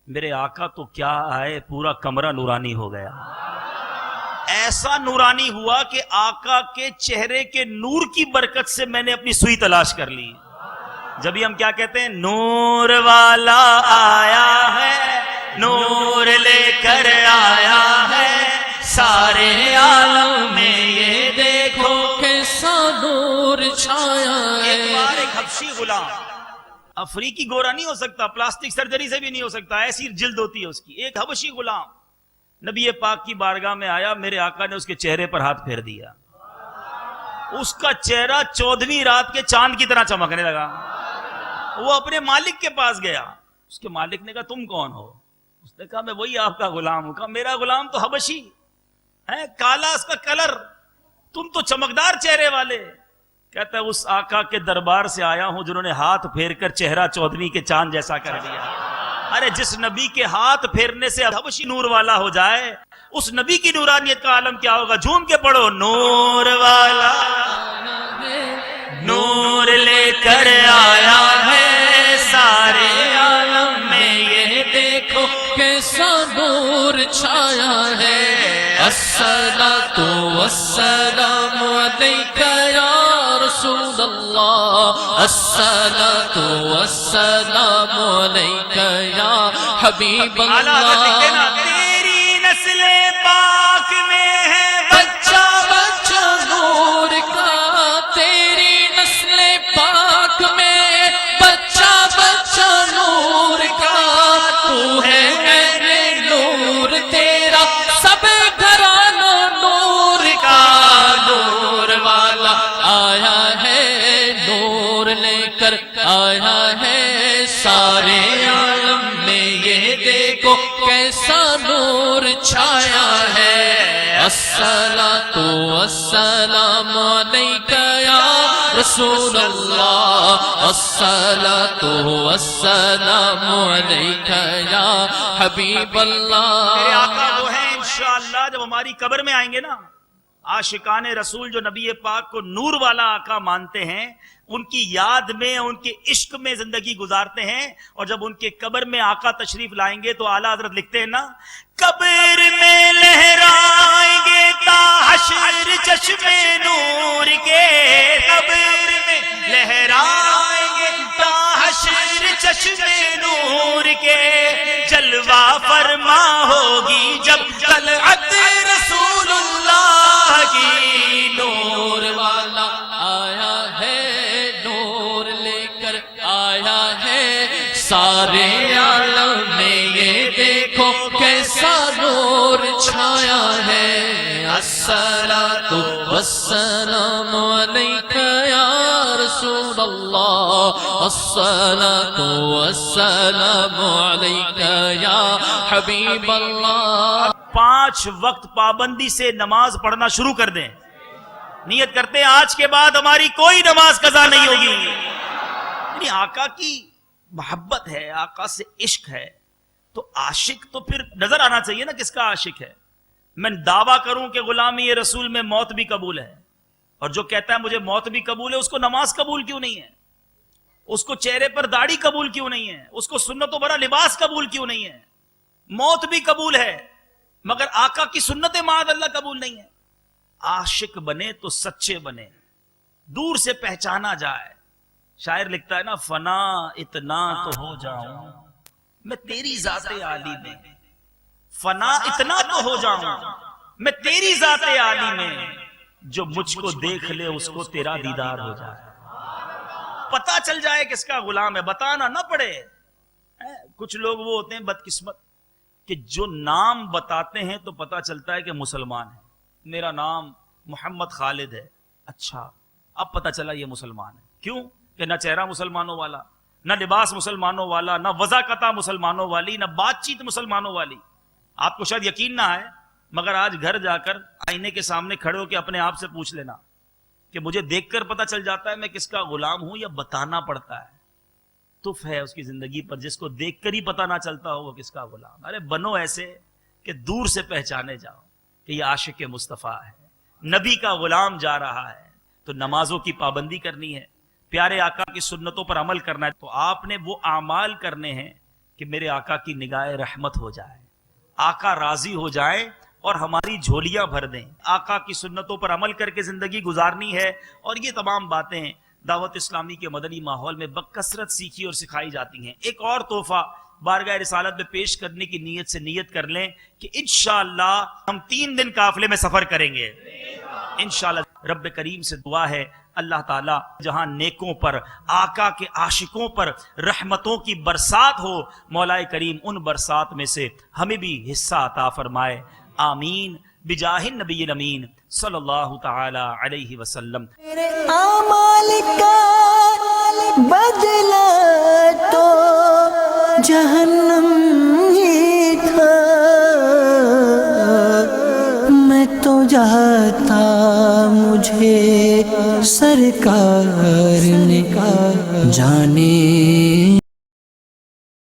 میرے آقا تو کیا آئے, پورا کمرہ نورانی ہو گیا. ایسا نورانی ہوا کہ آقا کے چہرے کے نور کی برکت سے میں نے اپنی سوئی تلاش کر لی. جبھی ہم کیا کہتے ہیں, نور والا آیا ہے, نور لے کر آیا ہے, سارے عالم میں یہ دیکھو کیسا نور چھایا ہے. ایک بار ایک حبشی غلام, افریقی گورا نہیں ہو سکتا, پلاسٹک سرجری سے بھی نہیں ہو سکتا, ایسی جلد ہوتی ہے اس کی. ایک حبشی غلام نبی پاک کی بارگاہ میں آیا, میرے آقا نے اس کے چہرے پر ہاتھ پھیر دیا, اس کا چہرہ 14ویں رات کے چاند کی طرح چمکنے لگا. وہ اپنے مالک کے پاس گیا, اس کے مالک نے کہا تم کون ہو؟ اس نے کہا میں وہی آپ کا غلام ہوں. کہا میرا غلام تو حبشی ہے, کالا اس کا کلر, تم تو چمکدار چہرے والے. کہتا ہے اس آقا کے دربار سے آیا ہوں جنہوں نے ہاتھ پھیر کر چہرہ 14ویں کے چاند جیسا کر دیا. ارے جس نبی کے ہاتھ پھیرنے سے حبشی نور والا ہو جائے, اس نبی کی نورانیت کا عالم کیا ہوگا. جھوم کے پڑھو, نور والا نور لے کر آیا ہے, سارے عالم میں یہ دیکھو کیسا نور چھایا ہے الصلاۃ والسلام علیکہ یا رسول اللہ الصلاۃ والسلام علیکہ یا حبیب اللہ تیری نسل پاک میں ہے بچہ بچہ نور کا تیری نسل پاک میں بچہ بچہ نور کا تو ہے میرے نور تیرا سب گھرانہ نور کا نور والا آیا ہے نور لے کر آیا ہے سارے عالم میں یہ دیکھو کیسا نور چھایا ہے الصلاۃ والسلام علیکہ یا رسول اللہ الصلاۃ والسلام علیکہ یا حبیب اللہ میرے آقا وہ ہیں انشاءاللہ جب ہماری قبر میں آئیں گے نا عاشقان رسول جو نبی پاک کو نور والا آقا مانتے ہیں ان کی یاد میں ان کے عشق میں زندگی گزارتے ہیں اور جب ان کے قبر میں آقا تشریف لائیں گے تو اعلیٰ حضرت لکھتے ہیں نا قبر میں لہرائیں گے تا حشر چشمے نور کے قبر میں لہرائیں گے تا حشر چشمے نور کے جلوہ فرما ہوگی جب طلعت رسول اللہ کی نور والا آیا ہے نور لے کر آیا ہے سارے عالم میں یہ دیکھو کیسا نور چھایا ہے الصلاۃ والسلام علیکہ یا رسول اللہ الصلاۃ والسلام علیکہ یا حبیب اللہ 5 وقت پابندی سے نماز پڑھنا شروع کر دیں نیت کرتے ہیں آج کے بعد ہماری کوئی نماز قضا نہیں ہوگی یعنی آقا کی محبت ہے آقا سے عشق ہے تو عاشق تو پھر نظر آنا چاہیے نا کس کا عاشق ہے میں دعویٰ کروں کہ غلامی رسول میں موت بھی قبول ہے اور جو کہتا ہے مجھے موت بھی قبول ہے اس کو نماز قبول کیوں نہیں ہے اس کو چہرے پر داڑھی قبول کیوں نہیں ہے اس کو سنتوں بھرا لباس قبول کیوں نہیں ہے موت بھی قبول ہے مگر آقا کی سنت معاذ اللہ قبول نہیں ہے عاشق بنے تو سچے بنے دور سے پہچانا جائے شاعر لکھتا ہے نا فنا اتنا تو ہو جاؤں میں تیری ذات عالی میں فنا اتنا تو ہو جاؤں میں تیری ذات عالی میں جو مجھ کو دیکھ لے اس کو تیرا دیدار ہو جائے پتا چل جائے کس کا غلام ہے بتانا نہ پڑے کچھ لوگ وہ ہوتے ہیں بدقسمت کہ جو نام بتاتے ہیں تو پتا چلتا ہے کہ مسلمان ہے میرا نام محمد خالد ہے اچھا اب پتا چلا یہ مسلمان ہے کیوں کہ نہ چہرہ مسلمانوں والا نہ لباس مسلمانوں والا نہ وضاقتہ مسلمانوں والی نہ بات چیت مسلمانوں والی آپ کو شاید یقین نہ آئے مگر آج گھر جا کر آئینے کے سامنے کھڑے ہو کے اپنے آپ سے پوچھ لینا کہ مجھے دیکھ کر پتا چل جاتا ہے میں کس کا غلام ہوں یا بتانا پڑتا ہے تف ہے اس کی زندگی پر جس کو دیکھ کر ہی پتا نہ چلتا ہو وہ کس کا غلام ارے بنو ایسے کہ دور سے پہچانے جاؤ کہ یہ عاشق مصطفیٰ ہے نبی کا غلام جا رہا ہے تو نمازوں کی پابندی کرنی ہے پیارے آقا کی سنتوں پر عمل کرنا ہے تو آپ نے وہ اعمال کرنے ہیں کہ میرے آقا کی نگاہ رحمت ہو جائے آقا راضی ہو جائے اور ہماری جھولیاں بھر دیں آقا کی سنتوں پر عمل کر کے زندگی گزارنی ہے اور یہ تمام باتیں دعوت اسلامی کے مدنی ماحول میں بکثرت سیکھی اور سکھائی جاتی ہیں ایک اور تحفہ بارگاہ رسالت میں پیش کرنے کی نیت سے نیت کر لیں کہ انشاءاللہ ہم 3 دن قافلے میں سفر کریں گے انشاءاللہ رب کریم سے دعا ہے اللہ تعالیٰ جہاں نیکوں پر آقا کے عاشقوں پر رحمتوں کی برسات ہو مولا کریم ان برسات میں سے ہمیں بھی حصہ عطا فرمائے آمین بجاہ النبی الامین صلی اللہ تعالی علیہ وسلم میرے اعمال کا بدلہ تو جہنم ہی تھا میں تو جاتا مجھے سرکار نے جانے